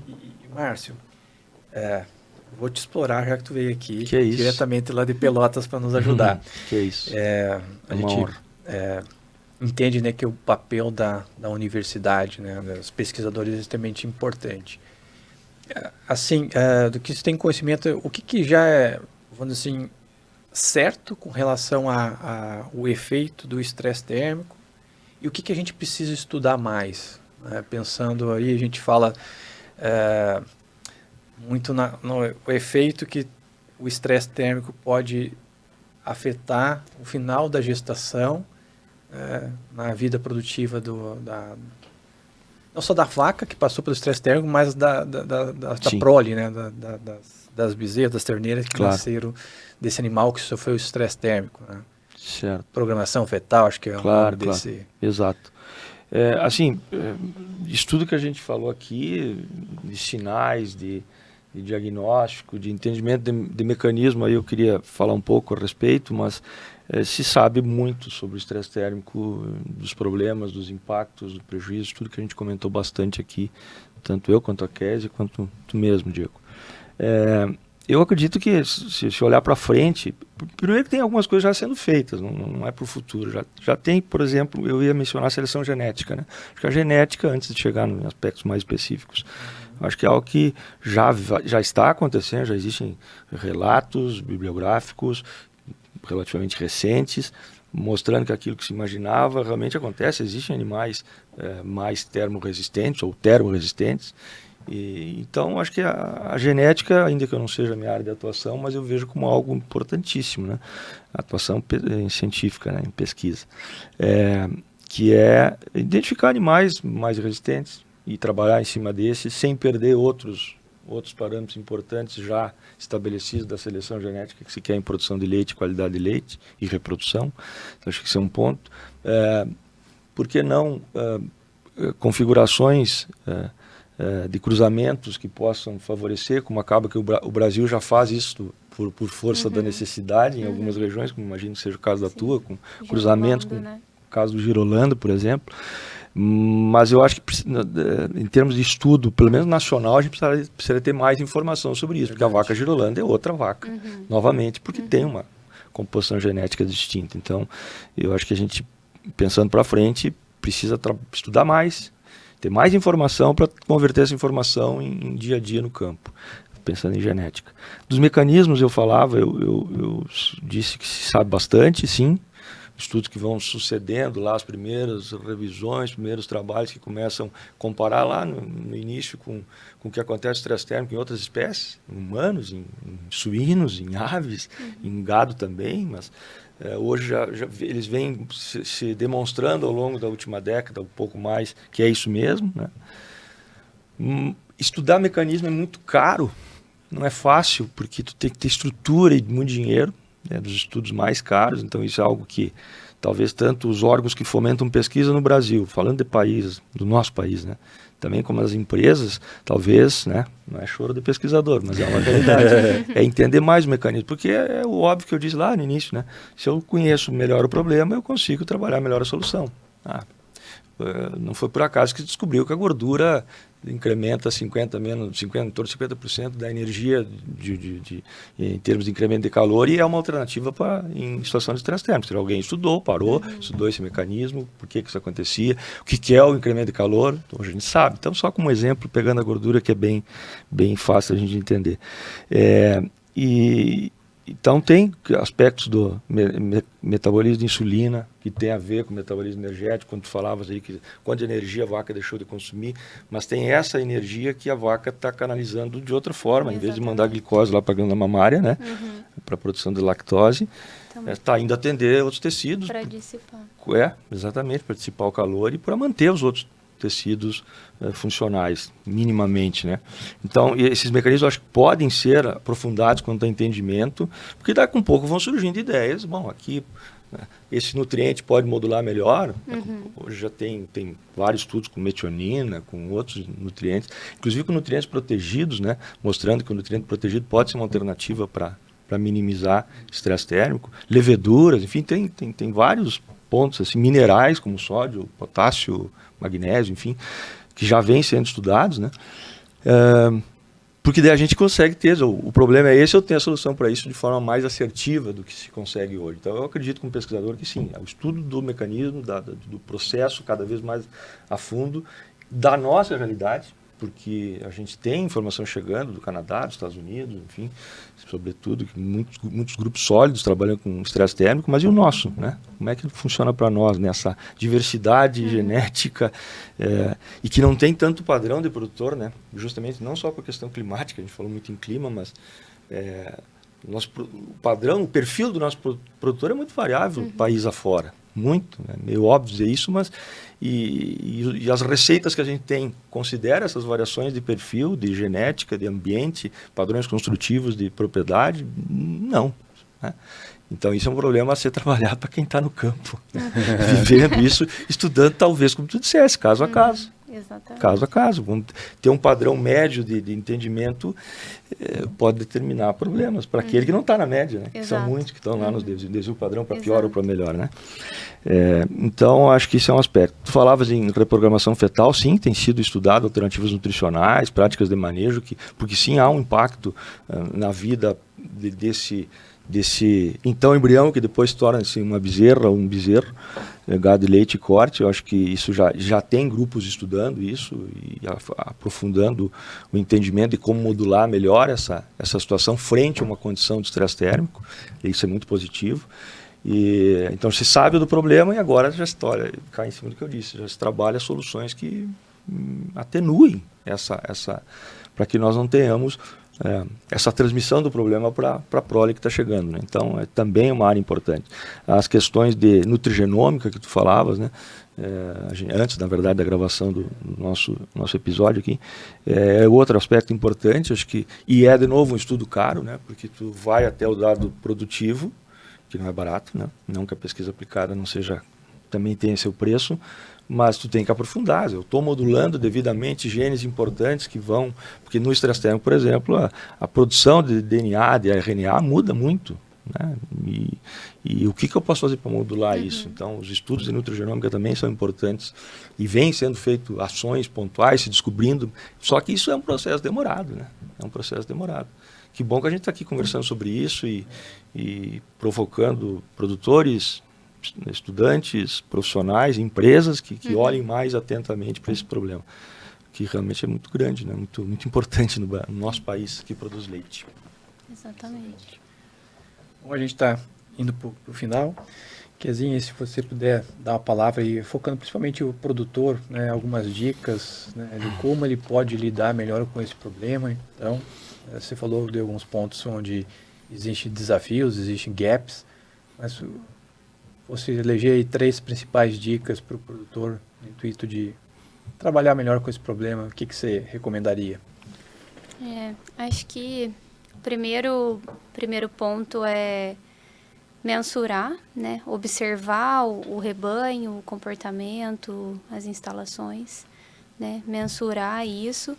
E Márcio, vou te explorar já que tu veio aqui diretamente lá de Pelotas para nos ajudar. Que isso. A gente entende, né, que o papel da universidade, né, dos pesquisadores é extremamente importante. Assim, do que você tem conhecimento, o que já é, vamos dizer assim, certo com relação ao efeito do estresse térmico e o que a gente precisa estudar mais? Né? Pensando aí, a gente fala muito no efeito que o estresse térmico pode afetar o final da gestação, na vida produtiva não só da vaca que passou pelo estresse térmico, mas da prole, né? Das bezerras, das terneiras que nasceram desse animal que sofreu o estresse térmico. Né? Certo. Programação fetal, acho que é o nome desse... Exato. Estudo que a gente falou aqui, de sinais, de diagnóstico, de entendimento de mecanismo, aí eu queria falar um pouco a respeito, mas se sabe muito sobre o estresse térmico, dos problemas, dos impactos, do prejuízo, tudo que a gente comentou bastante aqui, tanto eu quanto a Kézia, quanto tu mesmo, Diego. Eu acredito que se olhar para frente, primeiro que tem algumas coisas já sendo feitas, não é para o futuro. Já tem, por exemplo, eu ia mencionar a seleção genética, né? Acho que a genética, antes de chegar em aspectos mais específicos, acho que é algo que já está acontecendo, já existem relatos bibliográficos relativamente recentes, mostrando que aquilo que se imaginava realmente acontece. Existem animais mais termorresistentes ou termoresistentes. Então, acho que a genética, ainda que eu não seja a minha área de atuação, mas eu vejo como algo importantíssimo, né? A atuação científica, né? Em pesquisa, que é identificar animais mais resistentes e trabalhar em cima desses sem perder outros parâmetros importantes já estabelecidos da seleção genética que se quer em produção de leite, qualidade de leite e reprodução. Então, acho que esse é um ponto. Por que não configurações de cruzamentos que possam favorecer, como acaba que o Brasil já faz isso por força da necessidade em algumas regiões, como imagino que seja o caso da tua, com cruzamentos, com o caso do Girolando, por exemplo. Mas eu acho que em termos de estudo, pelo menos nacional, a gente precisaria ter mais informação sobre isso, porque a vaca Girolanda é outra vaca, novamente, porque tem uma composição genética distinta. Então, eu acho que a gente, pensando para frente, precisa estudar mais, ter mais informação para converter essa informação em dia a dia no campo, pensando em genética. Dos mecanismos eu falava, eu disse que se sabe bastante, sim, estudos que vão sucedendo lá, as primeiras revisões, primeiros trabalhos que começam a comparar lá no início com o que acontece no estresse térmico em outras espécies, em humanos, em suínos, em aves, em gado também, mas hoje já eles vêm se demonstrando ao longo da última década, um pouco mais, que é isso mesmo, né? Estudar mecanismo é muito caro, não é fácil, porque tu tem que ter estrutura e muito dinheiro, dos estudos mais caros. Então isso é algo que talvez tanto os órgãos que fomentam pesquisa no Brasil, falando de país, do nosso país, né, também como as empresas, talvez, né, não é choro de pesquisador, mas é uma realidade, é entender mais o mecanismo, porque é o óbvio que eu disse lá no início, né, se eu conheço melhor o problema, eu consigo trabalhar melhor a solução. Não foi por acaso que descobriu que a gordura incrementa 50% da energia em termos de incremento de calor, e é uma alternativa em situação de estresse térmico. Alguém estudou, estudou esse mecanismo, por que isso acontecia, o que é o incremento de calor, então a gente sabe. Então, só como exemplo, pegando a gordura, que é bem fácil a gente entender. Então tem aspectos do metabolismo de insulina, que tem a ver com o metabolismo energético, quando tu falavas aí que quanta energia a vaca deixou de consumir, mas tem essa energia que a vaca está canalizando de outra forma. Exatamente. Em vez de mandar glicose lá para a glândula mamária, né, para a produção de lactose, está indo atender outros tecidos. Para dissipar. Exatamente, para dissipar o calor e para manter os outros tecidos funcionais, minimamente, né? Então, esses mecanismos eu acho que podem ser aprofundados quanto ao entendimento, porque daqui a um pouco vão surgindo ideias, bom, aqui esse nutriente pode modular melhor. Hoje já tem vários estudos com metionina, com outros nutrientes, inclusive com nutrientes protegidos, né? Mostrando que o nutriente protegido pode ser uma alternativa para minimizar estresse térmico, leveduras, enfim, tem vários pontos, assim, minerais como sódio, potássio, magnésio, enfim, que já vêm sendo estudados, né? Porque daí a gente consegue ter, o problema é esse, eu tenho a solução para isso de forma mais assertiva do que se consegue hoje. Então eu acredito como pesquisador que sim, o estudo do mecanismo, do processo cada vez mais a fundo, da nossa realidade, porque a gente tem informação chegando do Canadá, dos Estados Unidos, enfim, sobretudo, muitos grupos sólidos trabalham com estresse térmico, mas e o nosso, né? Como é que funciona para nós nessa diversidade genética e que não tem tanto padrão de produtor, né? Justamente não só por questão climática, a gente falou muito em clima, mas o padrão, o perfil do nosso produtor é muito variável, país afora. Muito, é meio óbvio dizer isso, mas e as receitas que a gente tem considera essas variações de perfil, de genética, de ambiente, padrões construtivos de propriedade? Não, né? Então isso é um problema a ser trabalhado para quem está no campo, vivendo isso, estudando talvez, como tu dissesse, caso a caso. Exatamente. Caso a caso. Vamos ter um padrão médio de entendimento, pode determinar problemas para aquele que não está na média, né? Que são muitos que estão lá nos desvio padrão para pior ou para melhor, né? Então, acho que isso é um aspecto. Tu falavas em reprogramação fetal, sim, tem sido estudado alternativas nutricionais, práticas de manejo, porque sim, há um impacto na vida desse então embrião que depois torna-se uma bezerra ou um bezerro, gado de leite e corte. Eu acho que isso já tem grupos estudando isso e aprofundando o entendimento de como modular melhor essa situação frente a uma condição de estresse térmico. Isso é muito positivo. Então se sabe do problema e agora já se cai em cima do que eu disse, já se trabalha soluções que atenuem para que nós não tenhamos essa transmissão do problema para a prole que está chegando, né? Então, também uma área importante. As questões de nutrigenômica que tu falavas, né? Antes, na verdade, da gravação do nosso episódio aqui, é outro aspecto importante, acho que, e de novo um estudo caro, né? Porque tu vai até o dado produtivo, que não é barato, né? Não que a pesquisa aplicada não seja, também tenha seu preço, mas tu tem que aprofundar. Eu estou modulando devidamente genes importantes que vão... Porque no estresse térmico, por exemplo, a produção de DNA, de RNA muda muito, né? E o que eu posso fazer para modular isso? Então, os estudos de nutrigenômica também são importantes e vêm sendo feitas ações pontuais, se descobrindo. Só que isso é um processo demorado, né? É um processo demorado. Que bom que a gente está aqui conversando sobre isso e provocando produtores, estudantes, profissionais, empresas que olhem mais atentamente para esse problema, que realmente é muito grande, né? Muito importante no nosso país que produz leite. Exatamente. Bom, a gente está indo para o final. Kezinha, se você puder dar uma palavra e focando principalmente o produtor, né, algumas dicas, né, de como ele pode lidar melhor com esse problema. Então, você falou de alguns pontos onde existem desafios, existem gaps, mas você eleger aí 3 principais dicas para o produtor no intuito de trabalhar melhor com esse problema, o que você recomendaria? Acho que o primeiro ponto é mensurar, né? Observar o rebanho, o comportamento, as instalações, né? Mensurar isso,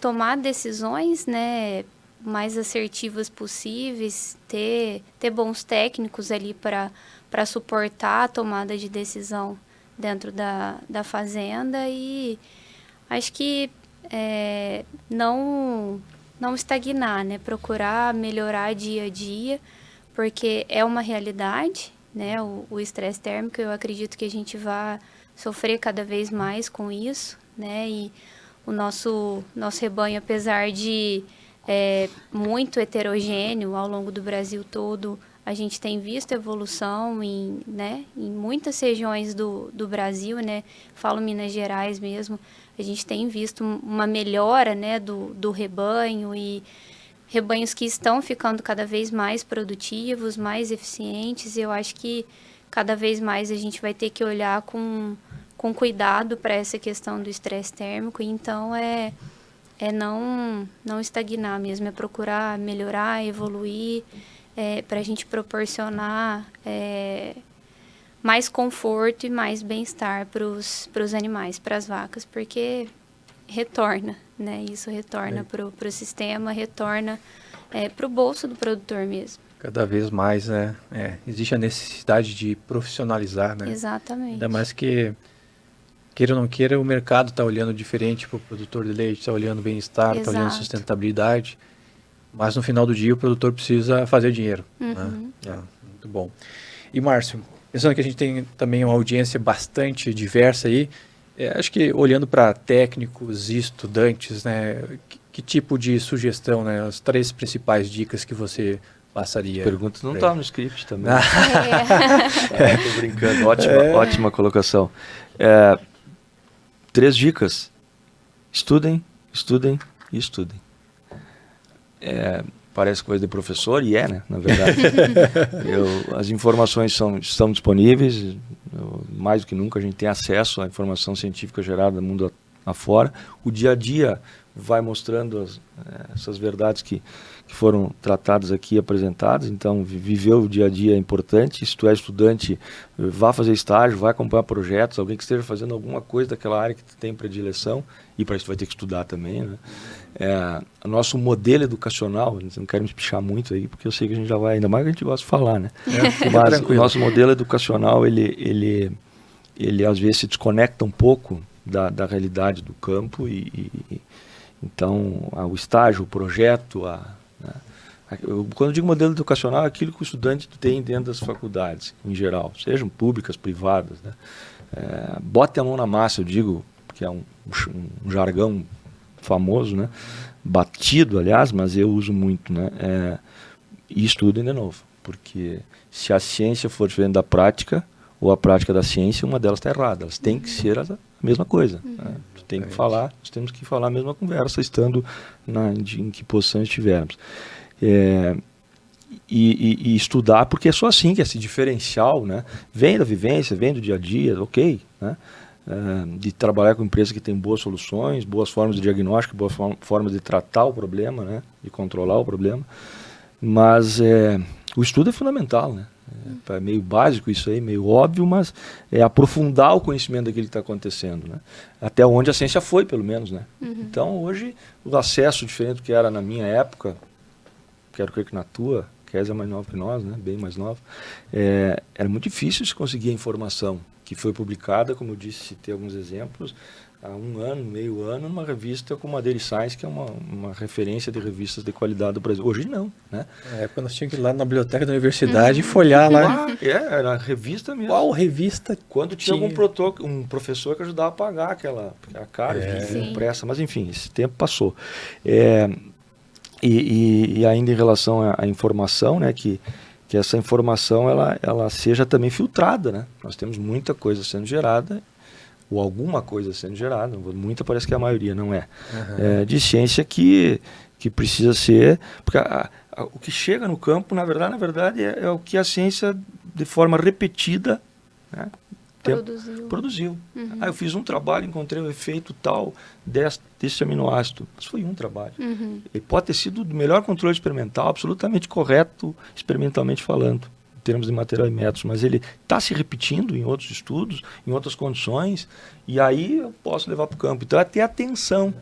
tomar decisões, né, mais assertivas possíveis, ter bons técnicos ali para suportar a tomada de decisão dentro da fazenda e acho que não estagnar, né? Procurar melhorar dia a dia, porque é uma realidade, né? O estresse térmico, eu acredito que a gente vai sofrer cada vez mais com isso, né? E o nosso rebanho, apesar de muito heterogêneo ao longo do Brasil todo, a gente tem visto evolução em muitas regiões do Brasil, né? Falo Minas Gerais mesmo, a gente tem visto uma melhora, né, do rebanho e rebanhos que estão ficando cada vez mais produtivos, mais eficientes. Eu acho que cada vez mais a gente vai ter que olhar com com cuidado para essa questão do estresse térmico. Então, não estagnar mesmo, é procurar melhorar, evoluir, para a gente proporcionar mais conforto e mais bem-estar para os animais, para as vacas, porque retorna, né? Isso retorna para o sistema, retorna para o bolso do produtor mesmo. Cada vez mais, né? Existe a necessidade de profissionalizar, né? Exatamente. Ainda mais que, queira ou não queira, o mercado está olhando diferente para o produtor de leite, está olhando bem-estar, está olhando sustentabilidade, mas no final do dia o produtor precisa fazer dinheiro. Uhum. Né? Muito bom. E Márcio, pensando que a gente tem também uma audiência bastante diversa aí, acho que olhando para técnicos e estudantes, né, que tipo de sugestão, né, as 3 principais dicas que você passaria? Pergunta não estava no script também. Tô brincando, ótima colocação. 3 dicas. Estudem, estudem e estudem. Parece coisa de professor, e né, na verdade. As informações estão disponíveis, mais do que nunca a gente tem acesso à informação científica gerada do mundo afora. O dia a dia vai mostrando essas verdades que foram tratadas aqui, apresentadas. Então, viver o dia a dia é importante. Se tu é estudante, vá fazer estágio, vai acompanhar projetos, alguém que esteja fazendo alguma coisa daquela área que tu tem predileção, e para isso tu vai ter que estudar também, né? O nosso modelo educacional, não quero me espichar muito aí, porque eu sei que a gente já vai, ainda mais que a gente gosta de falar, né? Mas o nosso modelo educacional, ele às vezes se desconecta um pouco da realidade do campo, então o estágio, o projeto, quando eu digo modelo educacional, é aquilo que o estudante tem dentro das faculdades, em geral, sejam públicas, privadas, né? Bote a mão na massa, eu digo, que é um jargão famoso, né? Batido, aliás, mas eu uso muito, né? E estudem de novo, porque se a ciência for diferente da prática, ou a prática da ciência, uma delas está errada. Elas têm que ser a mesma coisa. Né? Tu tem que falar, nós temos que falar a mesma conversa, estando em que posição estivermos. E estudar, porque é só assim que esse diferencial, né, vem da vivência, vem do dia a dia, ok, né? De trabalhar com empresas que têm boas soluções, boas formas de diagnóstico, boas formas de tratar o problema, né, de controlar o problema, mas o estudo é fundamental, né? É meio básico isso aí, meio óbvio, mas é aprofundar o conhecimento daquilo que está acontecendo, né? Até onde a ciência foi, pelo menos, né? Então, hoje, o acesso diferente do que era na minha época, quero crer que na tua, Kézia é mais nova que nós, né? Bem mais nova, era muito difícil se conseguir a informação que foi publicada, como eu disse, citei alguns exemplos, há um ano, meio ano, numa revista como a Daily Science, que é uma referência de revistas de qualidade do Brasil. Hoje não, né? Na época nós tínhamos que ir lá na biblioteca da universidade e folhear lá. Era revista mesmo. Qual revista? Quando tinha um professor que ajudava a pagar a cara impressa, mas enfim, esse tempo passou. E ainda em relação à informação, né, que essa informação ela seja também filtrada, né? Nós temos muita coisa sendo gerada, ou alguma coisa sendo gerada, muita parece que a maioria não é, de ciência que precisa ser, porque o que chega no campo, na verdade é o que a ciência, de forma repetida, né, produziu. Eu fiz um trabalho, encontrei o efeito tal desse aminoácido. Mas foi um trabalho. Ele pode ter sido o melhor controle experimental, absolutamente correto, experimentalmente falando, em termos de material e métodos, mas ele está se repetindo em outros estudos, em outras condições, e aí eu posso levar para o campo. Então é ter atenção,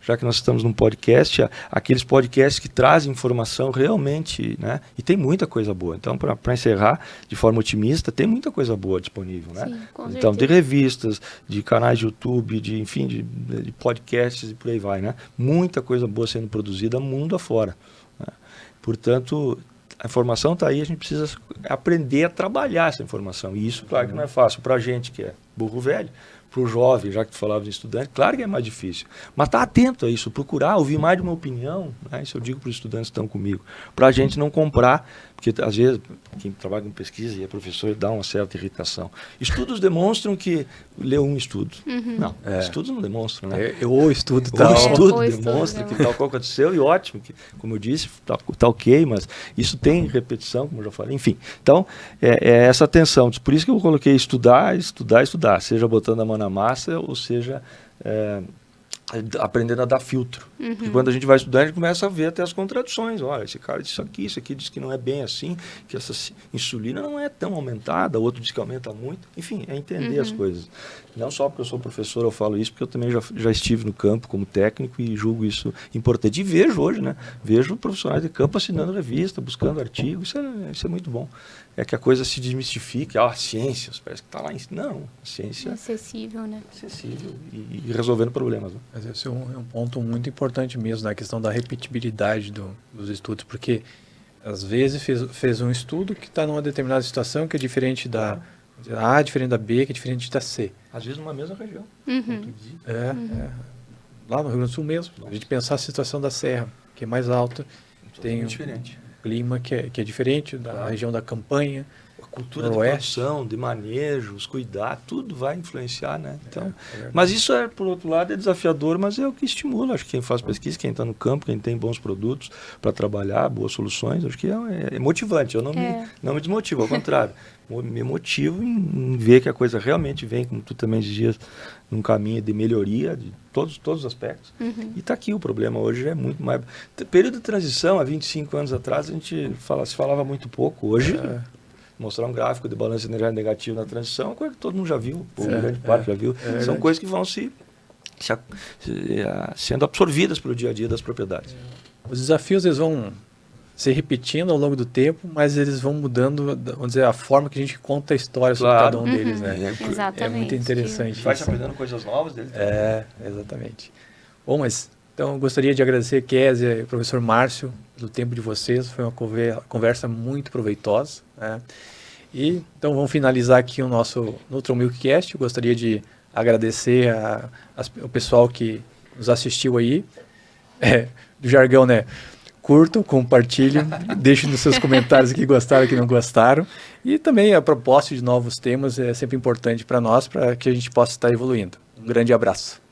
já que nós estamos num podcast, aqueles podcasts que trazem informação realmente, né? E tem muita coisa boa. Então, para encerrar de forma otimista, tem muita coisa boa disponível, né? Sim, com então, certeza. de revistas, de canais de YouTube, de podcasts e por aí vai, né? Muita coisa boa sendo produzida mundo afora, né? Portanto, a informação está aí, a gente precisa aprender a trabalhar essa informação. E isso, claro que não é fácil para a gente que é burro velho, o jovem, já que tu falava de estudante, claro que é mais difícil. Mas estar atento a isso, procurar, ouvir mais de uma opinião, né? Isso eu digo para os estudantes que estão comigo, para a gente não comprar, porque às vezes quem trabalha com pesquisa e é professor dá uma certa irritação. Estudos demonstram que leu um estudo. Não, estudos não demonstram, né? Eu estudo O tal. estudo O estudo demonstra que demonstra. tal coisa aconteceu e ótimo, que, como eu disse, tá ok, mas isso tem repetição, como eu já falei, enfim. Então, é essa atenção. Por isso que eu coloquei estudar, seja botando a mão na massa, ou seja, aprendendo a dar filtro. Porque quando a gente vai estudar, a gente começa a ver até as contradições. Olha, esse cara disse isso aqui diz que não é bem assim, que essa insulina não é tão aumentada, o outro diz que aumenta muito. Enfim, é entender as coisas. Não só porque eu sou professor eu falo isso, porque eu também já estive no campo como técnico e julgo isso importante. E vejo hoje, né? Vejo profissionais de campo assinando revista, buscando artigos, isso é muito bom. É que a coisa se desmistifique. A ciência, parece que está lá em... Não, a ciência... Acessível, né? acessível e resolvendo problemas. Né? Mas esse é um ponto muito importante mesmo, na questão da repetibilidade dos estudos, porque às vezes fez um estudo que está numa determinada situação que é diferente da A, diferente da B, que é diferente da C. Às vezes numa mesma região. Lá no Rio Grande do Sul mesmo. A gente pensar a situação da Serra, que é mais alta, tem um diferente. clima que é diferente da região da Campanha. A cultura de Noroeste. produção, de manejo, os cuidados, tudo vai influenciar, né? Então, verdade. mas isso por outro lado, é desafiador, mas é o que estimula. Acho que quem faz pesquisa, quem está no campo, quem tem bons produtos para trabalhar, boas soluções, acho que é motivante. Eu não me desmotivo, ao contrário. Me motivo em ver que a coisa realmente vem, como tu também dizias, num caminho de melhoria de todos os aspectos. E está aqui o problema hoje, é muito mais... Período de transição, há 25 anos atrás, se falava muito pouco. Hoje... Mostrar um gráfico de balanço energético negativo na transição, coisa que todo mundo já viu, ou grande parte já viu. São coisas que vão sendo absorvidas pelo dia a dia das propriedades. Os desafios eles vão se repetindo ao longo do tempo, mas eles vão mudando, vamos dizer, a forma que a gente conta a história sobre cada um deles, né? Exatamente. É muito interessante. Vai se isso. aprendendo coisas novas dele. Exatamente. Bom, mas então eu gostaria de agradecer Kézia e o professor Márcio pelo tempo de vocês. Foi uma conversa muito proveitosa, né? E então vamos finalizar aqui o nosso NutriMilkcast. Eu gostaria de agradecer o pessoal que nos assistiu aí. Do jargão, né? Curtam, compartilhem, deixem nos seus comentários o que gostaram e o que não gostaram. E também a proposta de novos temas é sempre importante para nós, para que a gente possa estar evoluindo. Um grande abraço.